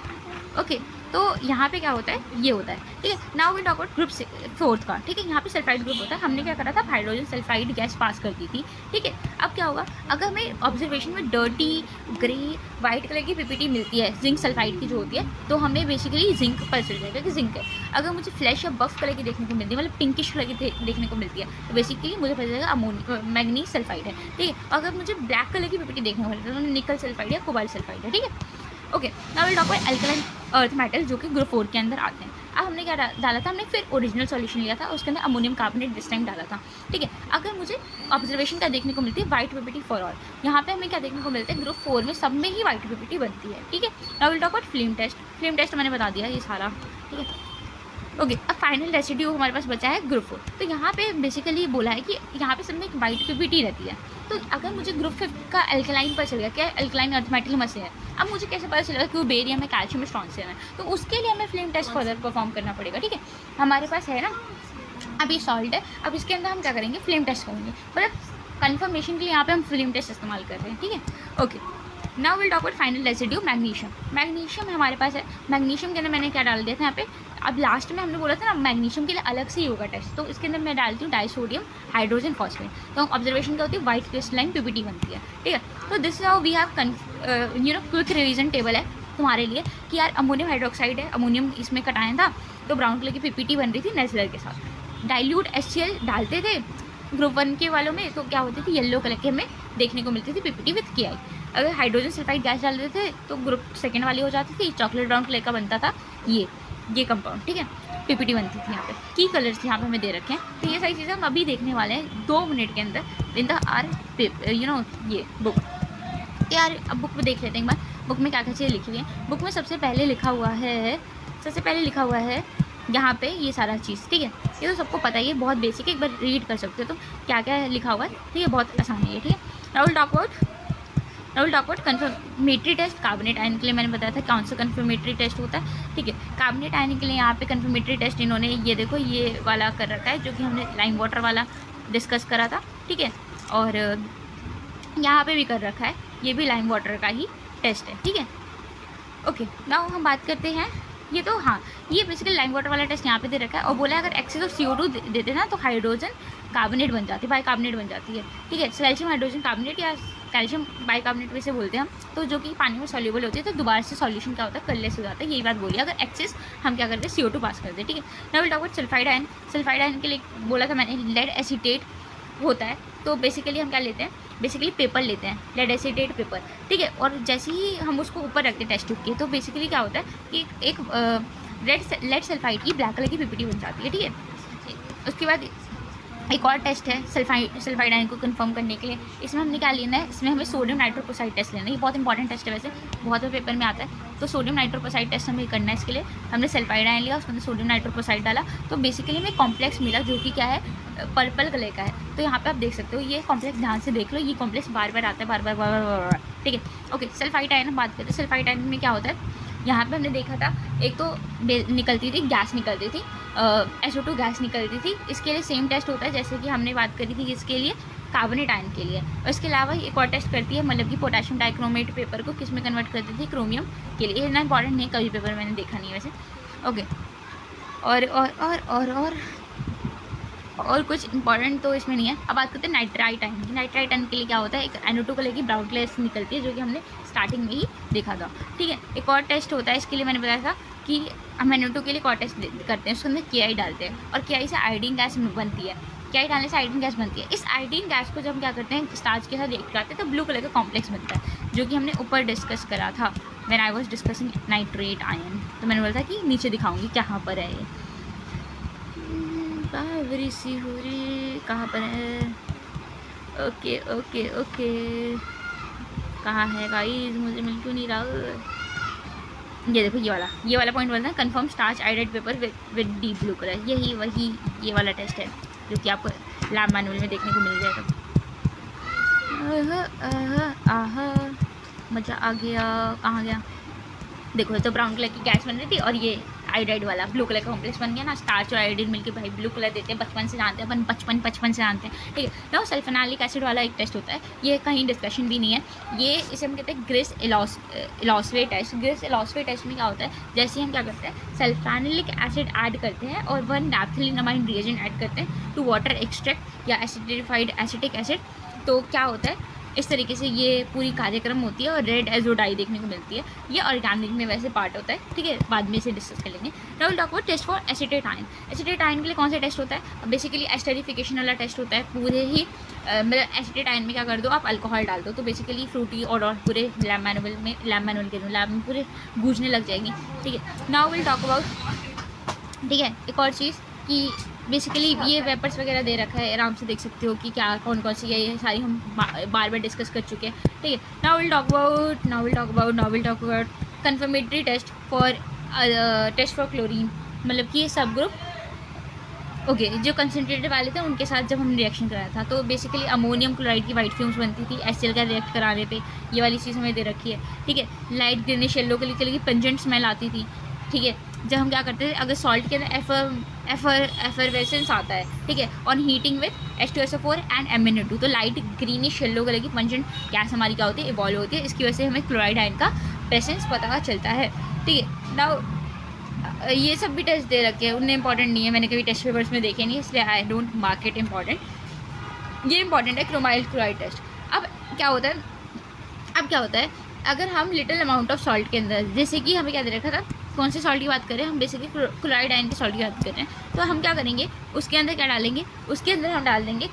ओके। तो यहाँ पे क्या होता है, ये होता है, ठीक है। Now we talk about group 4 का, ठीक है। यहाँ पे सल्फाइड ग्रुप होता है, हमने क्या करा था, हाइड्रोजन सल्फाइड गैस पास कर दी थी, ठीक है। अब क्या होगा, अगर हमें ऑब्जर्वेशन में डर्टी ग्रे वाइट कलर की PPT मिलती है जिंक सल्फाइड की जो होती है, तो हमें बेसिकली जिंक पता चल जाएगा कि जिंक है। अगर मुझे फ्लैश या बफ कलर की देखने को मिलती है, मतलब पिंकिश कलर की देखने को मिलती है, तो बेसिकली मुझे पता चलेगा मैग्नीज सल्फाइड है, ठीक है। अगर मुझे ब्लैक कलर की PPT देखने को मिलती है तो निकल सल्फाइड या कोबाल्ट सल्फाइड है, ठीक है। Okay, now will talk about alkaline earth metal जो कि ग्रुप 4 के अंदर आते हैं। अब हमने क्या डाला था, हमने फिर ओरिजिनल सॉल्यूशन लिया था, उसके अंदर अमोनियम कार्बोनेट दिस टाइम डाला था, ठीक है। अगर मुझे ऑब्जर्वेशन क्या देखने को मिलती है, वाइट PPT फॉर ऑल। यहाँ पे हमें क्या देखने को मिलता है, ग्रुप 4 में सब में ही वाइट PPT बनती है, ठीक है। Now will talk about flame test मैंने बता दिया ये सारा, ठीक है। ओके, अब फाइनल रेसिड्यू हमारे पास बचा है ग्रुप 4। तो यहाँ पे बेसिकली बोला है कि यहाँ पे सब में एक वाइट PPT रहती है। तो अगर मुझे ग्रुप 5 का एल्कलाइन पता चल गया, क्या अल्कलाइन अर्थ मेटल में से है, अब मुझे कैसे पता चलेगा कि वो बेरियम है, कैल्शियम है, स्ट्रॉन्सियम है, तो उसके लिए हमें फ्लेम टेस्ट फर्दर परफॉर्म करना पड़ेगा, ठीक है। हमारे पास है ना, अब ये सॉल्ट है, अब इसके अंदर हम क्या करेंगे, फ्लेम टेस्ट करेंगे, मतलब कन्फर्मेशन के लिए यहाँ पे हम फ्लेम टेस्ट इस्तेमाल कर रहे हैं, ठीक है। Okay, now will talk about final residue magnesium हमारे पास है। मैग्नीशियम के अंदर मैंने क्या डाल दिया था यहाँ पे, अब लास्ट में हमने बोला था ना मैग्नीशियम के लिए अलग से ही होगा टेस्ट, तो इसके अंदर मैं डालती हूँ डाइसोडियम हाइड्रोजन फॉस्फेट। तो ऑब्जर्वेशन क्या होती है, वाइट क्रिस्टलाइन PPT बनती है, ठीक है। तो this is how we have quick revision table है तुम्हारे लिए कि यार अमोनियम हाइड्रोक्साइड है, अमोनियम इसमें कटाया था, तो ब्राउन कलर की PPT बन रही थी नेज़ुलर के साथ। डाइल्यूट HCl डालते थे ग्रुप 1 के वालों में, तो क्या होती थी, येलो कलर की हमें देखने को मिलती थी PPT विथ KI। अगर हाइड्रोजन सल्फाइड गैस डाल देते थे तो ग्रुप 2 वाली हो जाती थी, चॉकलेट ब्राउन कलर का बनता था ये कंपाउंड, ठीक है। PPT बनती थी यहाँ पे, की कलर्स यहाँ पे हमें दे रखे हैं। तो ये सारी चीज़ें हम अभी देखने वाले हैं 2 मिनट के अंदर इन द आर ये बुक। यार अब बुक में देख लेते हैं एक बार, बुक में क्या क्या चीज़ें लिखी हुई हैं। बुक में सबसे पहले लिखा हुआ है यहाँ पे ये सारा चीज़, ठीक है। ये तो सबको पता है, ये बहुत बेसिक है, एक बार रीड कर सकते हो तो क्या क्या लिखा हुआ है, ठीक है, बहुत आसान है ये, ठीक है। Now will talk now will talk about confirmatory test. Carbonate ion के लिए मैंने बताया था कौन सा कंफर्मेटरी टेस्ट होता है, ठीक है। कार्बोनेट आयन के लिए यहाँ पे कंफर्मेटरी टेस्ट इन्होंने ये देखो ये वाला कर रखा है, जो कि हमने लाइम वाटर वाला डिस्कस करा था, ठीक है। और यहाँ पे भी कर रखा है, ये भी लाइम वाटर का ही टेस्ट है, ठीक है। ओके, नाउ हम बात करते हैं ये तो हाँ, ये बेसिकली लाइम वाटर वाला टेस्ट यहाँ पे दे रखा है और बोला है अगर एक्सेस ऑफ CO2 देते ना तो हाइड्रोजन कार्बोनेट बन जाती है, बाई कार्बोनेट बन जाती है, ठीक है। कैल्शियम हाइड्रोजन कार्बोनेट या कैल्शियम बाई कार्बोनेट वैसे बोलते हैं हम, तो जो कि पानी में सॉल्यूबल होती है, तो दोबारा से सॉल्यूशन क्या होता है, कललेस हो जाता है, यही बात बोली। अगर एक्सेस हम क्या करते हैं, CO2 पास करते हैं, ठीक है। Now will talk about sulphide ion. Sulphide ion के लिए बोला था मैंने लेड एसीटेट होता है, तो बेसिकली हम क्या लेते हैं, बेसिकली पेपर लेते हैं, लेड एसीटेट पेपर, ठीक है। और जैसे ही हम उसको ऊपर रखते हैं टेस्ट ट्यूब के, तो बेसिकली क्या होता है कि एक लेड सल्फाइड की ब्लैक कलर की PPT बन जाती है, ठीक है। उसके बाद एक और टेस्ट है सल्फाइड आयन को कंफर्म करने के लिए। इसमें हमने क्या लेना है, इसमें हमें सोडियम नाइट्रोक्साइड टेस्ट लेना है। ये बहुत इंपॉर्टेंट टेस्ट है, वैसे बहुत से पेपर में आता है। तो सोडियम नाइट्रोक्साइड टेस्ट हमें करना है। इसके लिए हमने सल्फाइड आयन लिया, उसके अंदर सोडियम नाइट्रोक्साइड डाला, तो बेसिकली हमें कॉम्प्लेक्स मिला जो कि क्या है, पर्पल कलर का है। तो यहाँ पे आप देख सकते हो, ये कॉम्प्लेक्स ध्यान से देख लो, ये कॉम्प्लेक्स बार बार आता है, बार बार, ठीक है। ओके, सल्फाइड आयन हम बात करते हैं। सल्फाइड आयन में क्या होता है, यहाँ पे हमने देखा था एक तो निकलती थी गैस, निकलती थी SO2 गैस निकलती थी। इसके लिए सेम टेस्ट होता है जैसे कि हमने बात करी थी इसके लिए कार्बोनेट आयन के लिए। और इसके अलावा एक और टेस्ट करती है, मतलब कि पोटेशियम डाइक्रोमेट पेपर को किस में कन्वर्ट करती थी, क्रोमियम के लिए। इतना इंपॉर्टेंट नहीं, कभी पेपर मैंने देखा नहीं वैसे, ओके। और कुछ इंपॉर्टेंट तो इसमें नहीं है। अब बात करते हैं नाइट्राइट आयन की। नाइट्राइट आयन के लिए क्या होता है, एक NO2 कलर की ब्राउन ग्लेस निकलती है, जो कि हमने स्टार्टिंग में ही देखा था, ठीक है। एक और टेस्ट होता है, इसके लिए मैंने बताया था कि हम NO2 के लिए एक और टेस्ट करते हैं, उसके अंदर KI डालते हैं और KI से आयोडीन गैस बनती है। KI डालने से आयोडीन गैस बनती है। इस आयोडीन गैस को जब हम क्या करते हैं, स्टार्च के साथ रिएक्ट करते हैं, तो ब्लू कलर का कॉम्प्लेक्स बनता है, जो कि हमने ऊपर डिस्कस करा था when I was discussing nitrate ion. तो मैंने बोला था कि नीचे दिखाऊंगी कहाँ पर है ये, बावरी सी हो रही कहाँ पर है, ओके ओके ओके, कहाँ है गाइस, मुझे मिल क्यों नहीं रहा। ये देखो ये वाला पॉइंट बोलता है confirm starch iodide paper with deep blue colour. यही वही ये वाला टेस्ट है जो कि आपको लैब मैनुअल में देखने को मिल जाएगा। आहा मज़ा आ गया, कहाँ गया, देखो तो ब्राउन कलर की गैस बन रही थी और ये आयोडाइड वाला ब्लू कलर का कॉम्प्लेक्स बन गया ना। स्टार्च और आयोडीन मिलकर भाई ब्लू कलर देते हैं, बचपन से जानते हैं अपन, बचपन से जानते हैं, ठीक है ना। सल्फेनालिक एसिड वाला एक टेस्ट होता है, ये कहीं डिस्कशन भी नहीं है, ये इसे हम कहते हैं ग्रिस एलॉसवे टेस्ट। ग्रिस एलॉसवे टेस्ट में क्या होता है, जैसे हम क्या करते हैं सल्फेनालिक एसिड ऐड करते हैं और 1 नैप्थलीनमाइन रिएजेंट ऐड करते हैं टू वाटर एक्सट्रैक्ट या एसिडिफाइड एसिटिक एसिड, तो क्या होता है इस तरीके से ये पूरी कार्यक्रम होती है और रेड एजो डाई देखने को मिलती है। ये ऑर्गेनिक में वैसे पार्ट होता है, ठीक है, बाद में इसे डिस्कस कर लेंगे। Now will talk about test for acetate ion. Acetate ion के लिए कौन सा टेस्ट होता है, बेसिकली एस्टरिफिकेशन वाला टेस्ट होता है। पूरे ही मतलब एसिटेट आयन में क्या कर दो, आप अल्कोहल डाल दो, तो बेसिकली फ्रूटी और पूरे लैब मैनुअल के लैब में पूरे गूंजने लग जाएंगी, ठीक है। नाउ विल टॉक अबाउट, ठीक है, एक और चीज़ कि बेसिकली ये वेपर्स वगैरह दे रखा है, आराम से देख सकते हो कि क्या कौन कौन सी है, ये सारी हम बार डिस्कस कर चुके हैं, ठीक है। Now will talk about confirmatory test for chlorine, मतलब कि ये सब ग्रुप ओके जो कंसनट्रेटेड वाले थे उनके साथ जब हमने रिएक्शन कराया था, तो बेसिकली अमोनियम क्लोराइड की वाइट फ्यूम्स बनती थी HCl का रिएक्ट कराने पे। ये वाली चीज़ हमें दे रखी है, ठीक है। लाइट ग्रीनिश येलो कलर की पंजेंट स्मेल आती थी, ठीक है। जब हम क्या करते थे, अगर सॉल्ट के अंदर एफरवेसेंस आता है, ठीक है, on heating with H2SO4 and MnO2, तो लाइट ग्रीनिश येलो कलर की पंजेंट गैस हमारी क्या होती है, इवॉल्व होती है। इसकी वजह से हमें क्लोराइड आयन का प्रेजेंस पता चलता है, ठीक है। नाउ ये सब भी टेस्ट दे रखे हैं, उन्हें इंपॉर्टेंट नहीं है, मैंने कभी टेस्ट पेपर्स में देखे नहीं, इसलिए I don't mark it important. ये इंपॉर्टेंट है क्रोमाइल क्लोराइड टेस्ट। अब क्या होता है अगर हम लिटिल अमाउंट ऑफ सॉल्ट के अंदर, जैसे कि हमें क्या दे रखा था, कौन से सॉल्ट की बात करें हम, बेसिकली क्लोराइड आयन के सॉल्ट की बात कर रहे हैं, तो हम क्या करेंगे, उसके अंदर क्या डालेंगे, उसके अंदर हम डाल देंगे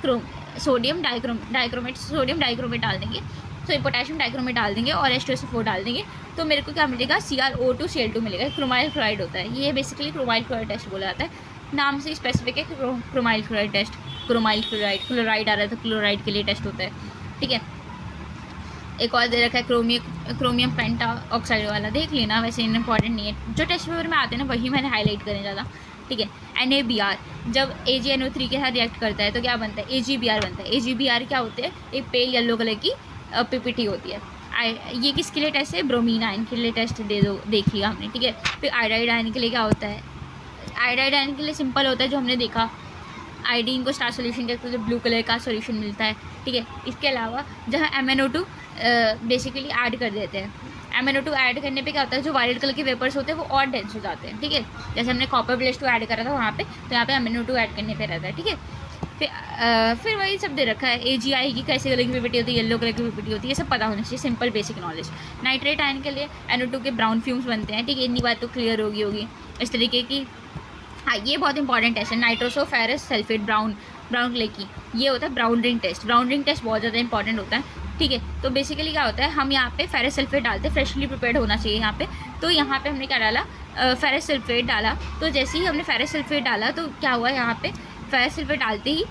सोडियम डाइक्रोमेट डाल देंगे, तो पोटेशियम डाइक्रोमेट डाल देंगे और H2SO4 डाल देंगे, तो मेरे को क्या मिलेगा, CrO2Cl2 मिलेगा। क्रोमाइल क्लोराइड होता है ये, बेसिकली क्रोमाइल क्लोराइड टेस्ट बोला जाता है, नाम से स्पेसिफिक है क्रोमाइल क्लोराइड टेस्ट। क्लोराइड आ रहा है तो क्लोराइड के लिए टेस्ट होता है, ठीक है। एक और दे रखा है क्रोमियम पेंटा ऑक्साइड वाला, देख लेना, वैसे इंपॉर्टेंट नहीं है, जो टेस्ट पेपर में आते हैं ना वही मैंने हाईलाइट करें ज़्यादा, ठीक है। NaBr जब AgNO3 के साथ रिएक्ट करता है तो क्या बनता है, AgBr बनता है। AgBr क्या होते हैं, एक पेल येलो कलर की PPT होती है। ये किसके लिए टेस्ट है, ब्रोमीन आयन के लिए टेस्ट दे दो, देख लिया हमने, ठीक है। फिर आयोडाइड आयन के लिए क्या होता है, आयोडाइड आयन के लिए सिंपल होता है, जो हमने देखा आयोडीन को स्टार सोल्यूशन करते तो ब्लू कलर का सोल्यूशन मिलता है, ठीक है। इसके अलावा जहाँ MnO2 बेसिकली ऐड कर देते हैं, MnO2 ऐड करने पे क्या होता है, जो वायलेट कलर के वेपर्स होते हैं वो और डेंस हो जाते हैं, ठीक है। जैसे हमने कॉपर +2 ऐड करा था वहाँ पे, तो यहाँ पे MnO2 ऐड करने पे रहता है, ठीक है। फिर वही सब दे रखा है, AgI की कैसे कलर की पीपीटी होती है, येलो कलर की पीपीटी होती है, ये सब पता होना चाहिए, simple basic knowledge. Nitrate ion के लिए NO2 के ब्राउन फ्यूम्स बनते हैं, ठीक है, इतनी बात तो क्लियर होगी इस तरीके की। हाँ, ये बहुत इंपॉर्टेंट टेस्ट है, नाइट्रोसोफेरस सल्फेट ब्राउन कलर की, ये होता है brown ring test. Brown ring test बहुत ज़्यादा इंपॉर्टेंट होता है, ठीक है। तो बेसिकली क्या होता है, हम यहाँ पे फेरस सल्फेट डालते हैं, फ्रेशली प्रिपेयर्ड होना चाहिए यहाँ पे। तो यहाँ पे हमने क्या डाला, फेरस सल्फेट डाला। तो जैसे ही हमने फेरस सल्फेट डाला तो क्या हुआ, यहाँ पे फेरस सल्फेट डालते ही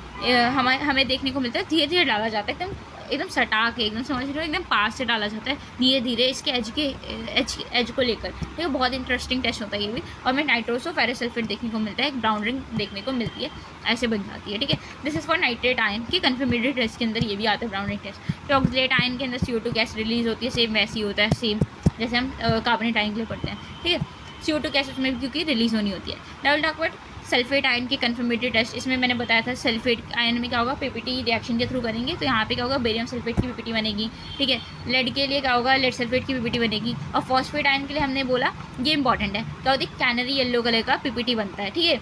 हमें देखने को मिलता है धीरे धीरे डाला जाता है, एकदम सटा के, एकदम समझ रहे हो, एकदम पास से डाला जाता है धीरे धीरे इसके एज को लेकर। तो बहुत इंटरेस्टिंग टेस्ट होता है ये भी। और में नाइट्रोसो फेरस सल्फेट देखने को मिलता है, एक ब्राउन रिंग देखने को मिलती है, ऐसे बन जाती है, ठीक है। This is for nitrate ion की कन्फर्मेटरी टेस्ट के अंदर ये भी आता है ब्राउन रिंग टेस्ट। फिर ऑक्सलेट आयन के अंदर CO2 गैस रिलीज होती है, सेम वैसी होता है, सेम जैसे हम कार्बोनेट आयन के लिए पढ़ते हैं, ठीक है। CO2 गैस उसमें भी क्योंकि रिलीज होनी होती है। Now will talk about sulphate ion की कन्फर्मेटरी टेस्ट। इसमें मैंने बताया था सल्फेट आयन में क्या होगा, पीपीटी रिएक्शन के थ्रू करेंगे, तो यहाँ पे क्या होगा, बेरियम सल्फेट की पीपीटी बनेगी, ठीक है। लेड के लिए क्या होगा, लेड सल्फेट की पीपीटी बनेगी। और फॉस्फेट आयन के लिए हमने बोला, ये इंपॉर्टेंट है, क्या होती है, कैनरी येलो कलर का पीपीटी बनता है, ठीक है।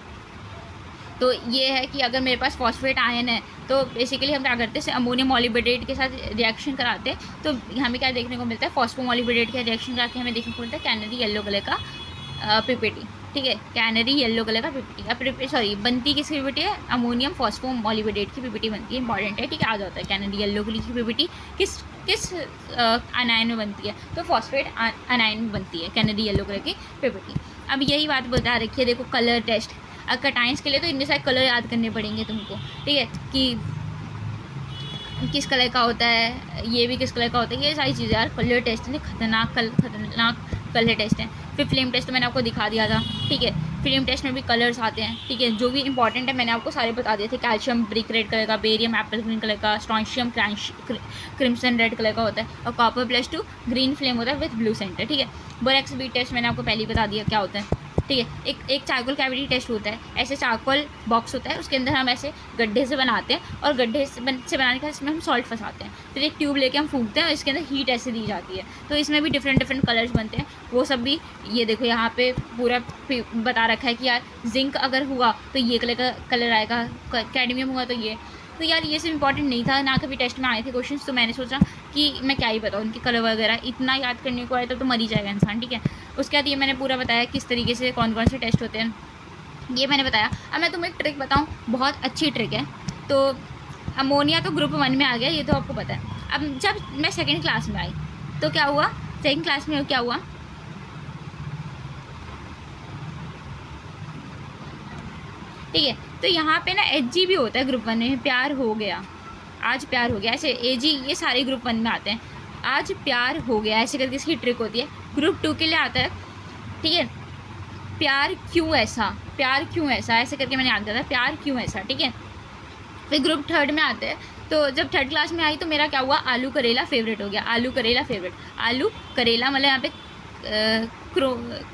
तो ये है कि अगर मेरे पास फॉस्फेट आयन है तो बेसिकली हम क्या करते हैं, अमोनियम मॉलिब्डेट के साथ रिएक्शन कराते हैं, तो हमें क्या देखने को मिलता है, फॉस्फोमॉलिब्डेट के रिएक्शन कराते हमें देखने को मिलता है कैनरी येलो कलर का पीपीटी, ठीक है, कैनरी येलो कलर का पीपीटी। सॉरी, बनती किसकी पीपीटी है, अमोनियम फॉस्फोमॉलिब्डेट की पीपीटी बनती है, इंपॉर्टेंट है, ठीक है। आ जाता है कैनरी येलो कलर की पीपीटी किस अनायन में बनती है, तो फॉस्फेट अनायन में बनती है कैनरी येलो कलर की पीपीटी। अब यही बात बता रखी है, देखो कलर टेस्ट, कटाइंस के लिए तो इतने सारे कलर याद करने पड़ेंगे तुमको, ठीक है, कि किस कलर का होता है, ये भी किस कलर का होता है, ये सारी चीज़ें यार कलर टेस्ट है, खतरनाक कलर टेस्ट है। फिर फ्लेम टेस्ट तो मैंने आपको दिखा दिया था, ठीक है। फ्लेम टेस्ट में भी कलर्स आते हैं, ठीक है, जो भी इंपॉर्टेंट है मैंने आपको सारे बता दिए थे। कैल्शियम ब्रिक रेड कलर का, बेरियम एप्पल ग्रीन कलर का, स्ट्रॉन्शियम क्रिम्सन रेड कलर का होता है, और कॉपर +2 ग्रीन फ्लेम होता है विद ब्लू सेंटर, ठीक है। बोरेक्स बीट टेस्ट मैंने आपको पहले ही बता दिया क्या होता है, ठीक है। एक चारकोल कैविटी टेस्ट होता है, ऐसे चारकोल बॉक्स होता है, उसके अंदर हम ऐसे गड्ढे से बनाते हैं, और गड्ढे से बनाने के बाद इसमें हम सॉल्ट फंसाते हैं, फिर एक ट्यूब लेके हम फूंकते हैं और इसके अंदर हीट ऐसे दी जाती है, तो इसमें भी डिफरेंट कलर्स बनते हैं। वो सब भी ये देखो यहाँ पे पूरा बता रखा है कि यार जिंक अगर हुआ तो ये कलर का कलर आएगा, कैडमियम हुआ तो ये। तो यार ये सब इंपॉर्टेंट नहीं था ना, कभी टेस्ट में आए थे क्वेश्चंस, तो मैंने सोचा कि मैं क्या ही बताऊँ उनके कलर वगैरह, इतना याद करने को आए तो मर ही जाएगा इंसान, ठीक है। उसके बाद ये मैंने पूरा बताया किस तरीके से कौन कौन से टेस्ट होते हैं, ये मैंने बताया। अब मैं तुम्हें एक ट्रिक बताऊँ, बहुत अच्छी ट्रिक है। तो अमोनिया तो ग्रुप 1 में आ गया, ये तो आपको पता है। अब जब मैं सेकेंड क्लास में आई तो क्या हुआ, सेकेंड क्लास में क्या हुआ, ठीक है। तो यहाँ पे ना Hg भी होता है ग्रुप 1 में, प्यार हो गया, आज प्यार हो गया, ऐसे Ag ये सारे ग्रुप 1 में आते हैं, आज प्यार हो गया ऐसे करके इसकी ट्रिक होती है। ग्रुप 2 के लिए आता है, ठीक है, प्यार क्यों ऐसा ऐसे करके मैंने याद किया था, प्यार क्यों ऐसा, ठीक है। फिर ग्रुप 3 में आते हैं, तो जब 3rd क्लास में आई तो मेरा क्या हुआ, आलू करेला फेवरेट हो गया, आलू करेला मतलब यहाँ पे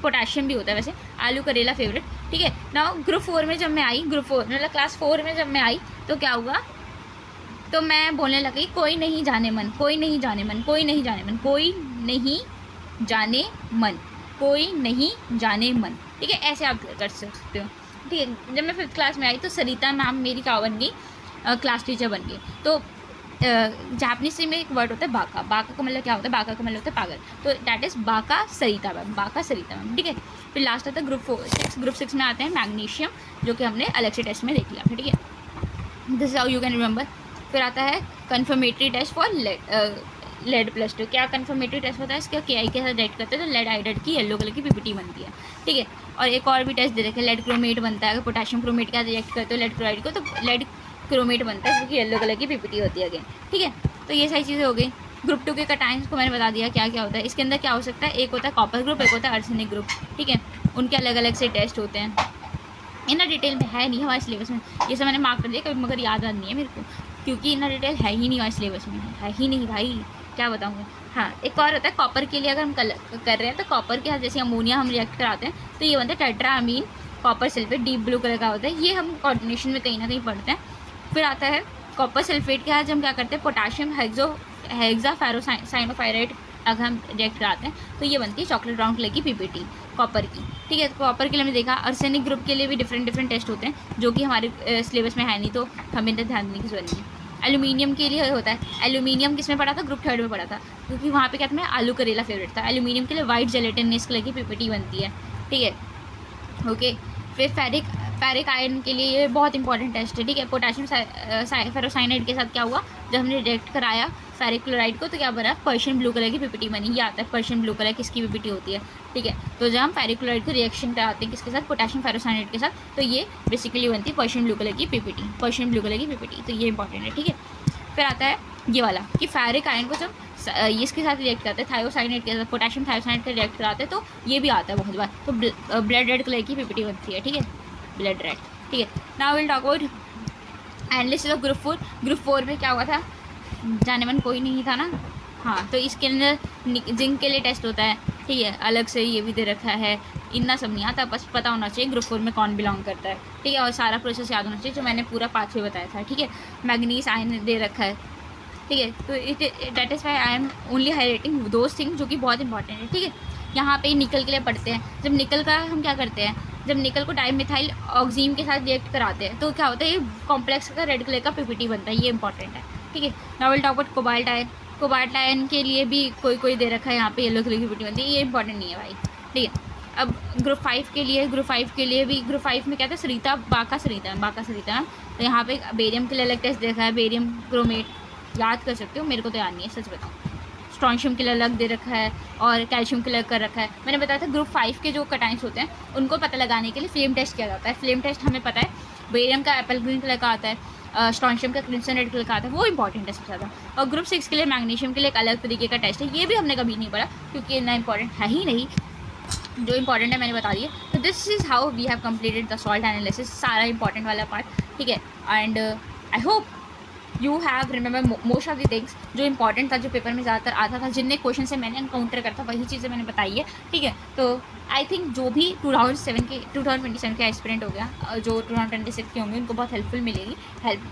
पोटेशियम भी होता है वैसे, आलू करेला फेवरेट, ठीक है ना। ग्रुप 4 में जब मैं आई, मतलब क्लास 4 में जब मैं आई तो क्या हुआ, तो मैं बोलने लगी कोई नहीं जाने मन, ठीक है, ऐसे आप कर सकते हो, ठीक है। जब मैं 5th क्लास में आई तो सरिता मैम मेरी क्या बन गई, क्लास टीचर बन गई। तो जापानीज में एक वर्ड होता है बाका, का मतलब क्या होता है, बाका का मतलब होता है पागल, तो दैट इज़ बाका सरिता मैम, ठीक है। फिर लास्ट आता है ग्रुप 6 में आते हैं मैग्नीशियम, जो कि हमने अलग से टेस्ट में देख लिया था, ठीक है, this is how you can remember. फिर आता है कन्फर्मेटरी टेस्ट फॉर लेड +2। क्या कन्फर्मेटरी टेस्ट होता है, इसका KI के साथ रिएक्ट करते हैं तो लेड आयोडाइड की येलो कलर की पीपीटी बनती है, ठीक है। और एक और भी टेस्ट दे रखे, लेड क्रोमेट बनता है, अगर पोटेशियम क्रोमेट का रिएक्ट करते हो लेड क्लोराइड को तो लेड क्रोमेट बनता है, जो कि येलो कलर की पीपीटी होती है अगेन, ठीक है। तो ये सारी चीज़ें हो गई। ग्रुप 2 के कटाइंस को मैंने बता दिया क्या क्या होता है, इसके अंदर क्या हो सकता है, एक होता है कॉपर ग्रुप, एक होता है आर्सेनिक ग्रुप, ठीक है, उनके अलग अलग से टेस्ट होते हैं। इतना डिटेल में है नहीं हमारे सिलेबस में, ये सब मैंने मार्क कर दिया कभी, मगर याद नहीं है मेरे को, क्योंकि इतना डिटेल है ही नहीं हमारे सिलेबस में, है ही नहीं भाई, क्या बताऊँ, हाँ, एक और होता है कॉपर के लिए, अगर हम कर रहे हैं तो कॉपर के साथ जैसे अमोनिया हम रिएक्ट कराते हैं तो ये बनता है tetrammine copper sulphate, deep blue colour का होता है, ये हम कोऑर्डिनेशन में कहीं ना कहीं पढ़ते हैं। फिर आता है कॉपर सल्फेट के साथ हम क्या करते हैं पोटाशियम हेक्साफेरोसाइनोफाइराइड अगर हम रिएक्ट कराते हैं तो ये बनती है चॉकलेट ब्राउन कलर की पीपीटी कॉपर की। ठीक है, कॉपर के लिए हमने देखा। आर्सेनिक ग्रुप के लिए भी डिफरेंट टेस्ट होते हैं जो कि हमारे सिलेबस में है नहीं, तो हमें इतना ध्यान देने की जरूरत नहीं है। एल्यूमिनियम के लिए होता है, एल्यूमिनियम किस में पढ़ा था, ग्रुप 3 में पढ़ा था, क्योंकि वहाँ पे क्या था, आलू करेला फेवरेट था। एल्यूमिनियम के लिए वाइट जेलेटिनस कलर की पीपीटी बनती है। ठीक है, ओके। फिर फेरिक आयरन के लिए ये बहुत इंपॉर्टेंट टेस्ट है। ठीक है, पोटेशियम फेरोसाइनाइड के साथ क्या हुआ, जब हमने रिएक्ट कराया फेरिक क्लोराइड को तो क्या बना, पर्शियन ब्लू कलर की पीपीटी बनी। ये आता है पर्शियन ब्लू कलर किसकी पीपीटी होती है। ठीक है, तो जब हम फेरिक क्लोराइड को रिएक्शन कराते हैं किसके साथ, पोटेशियम फेरोसाइनाइड के साथ, तो ये बेसिकली बनती है पर्शियन ब्लू कलर की पीपीटी, पर्शियन ब्लू कलर की पीपीटी। तो ये इंपॉर्टेंट है। ठीक है, फिर आता है ये वाला कि फेरिक आयरन को जब इसके साथ रिएक्ट करते हैं थायोसाइनाइड के साथ, पोटेशियम थायोसाइनाइड का रिएक्ट कराते हैं तो ये भी आता है बहुत बार, तो ब्लड रेड कलर की पीपीटी बनती है। ठीक है, ब्लड रेड। ठीक है, now will talk about analysis of group 4 में क्या हुआ था, जाने मन कोई नहीं था ना। हाँ, तो इसके अंदर जिंक के लिए टेस्ट होता है। ठीक है, अलग से ये भी दे रखा है, इतना सब नहीं आता, बस पता होना चाहिए ग्रुप 4 में कौन बिलोंग करता है। ठीक है, और सारा प्रोसेस याद होना चाहिए जो मैंने पूरा पाथवे बताया था। ठीक है, मैग्नीज आयन दे रखा है। ठीक है, तो that is why I am only highlighting those thing जो कि बहुत इंपॉर्टेंट है। ठीक है, यहाँ पे निकल के लिए पढ़ते हैं। जब निकल का हम क्या करते हैं, जब निकल को डाइमिथाइल ऑक्सीन के साथ रिएक्ट कराते हैं तो क्या होता है, ये कॉम्प्लेक्स का रेड कलर का पीपीटी बनता है, ये इंपॉर्टेंट है। ठीक है, now will talk about cobalt ion. Cobalt ion के लिए भी कोई दे रखा है यहाँ पे, येलो कलर की पीपीटी बनती है, ये इंपॉर्टेंट नहीं है भाई। ठीक है, अब ग्रुप 5 के लिए भी ग्रुप 5 में क्या था, सरिता बाका सरिता। तो यहाँ पे बेरियम के लिए अलग टेस्ट देखा है, बेरियम क्रोमेट याद कर सकते हो, मेरे को तो याद नहीं है सच बताऊँ। स्ट्रॉन्शियम के लिए अलग दे रखा है और कैल्शियम के अलग कर रखा है। मैंने बताया था ग्रुप 5 के जो कटाइंस होते हैं उनको पता लगाने के लिए फ्लेम टेस्ट किया जाता है। फ्लेम टेस्ट हमें पता है, बेरियम का एप्पल ग्रीन कलर का आता है, स्ट्रॉन्शियम का क्रिम्सन रेड कलर का आता है, वो इंपॉर्टेंट है सबसे ज़्यादा। और ग्रुप 6 के लिए मैग्नीशियम के लिए एक अलग तरीके का टेस्ट है, ये भी हमने कभी नहीं पढ़ा क्योंकि इतना इंपॉर्टेंट है ही नहीं, जो इंपॉर्टेंट है मैंने बता दिया। तो this is how we have completed the salt analysis, सारा इंपॉर्टेंट वाला पार्ट। ठीक है, and I hope you have remember most of the things जो इंपॉर्टेंट था, जो पेपर में ज़्यादातर आता था, जितने क्वेश्चन से मैंने एनकाउंटर करता वही चीज़ें मैंने बताई है। ठीक है, तो आई थिंक जो भी 2027 के एस्पिरेंट हो गया, जो 2026 के होंगे, उनको बहुत हेल्प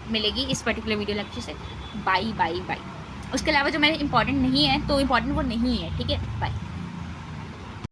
मिलेगी इस पर्टिकुलर वीडियो लेक्चर से। बाय। उसके अलावा जो मैंने इंपॉर्टेंट नहीं है तो इंपॉर्टेंट वो नहीं है। ठीक है, बाय।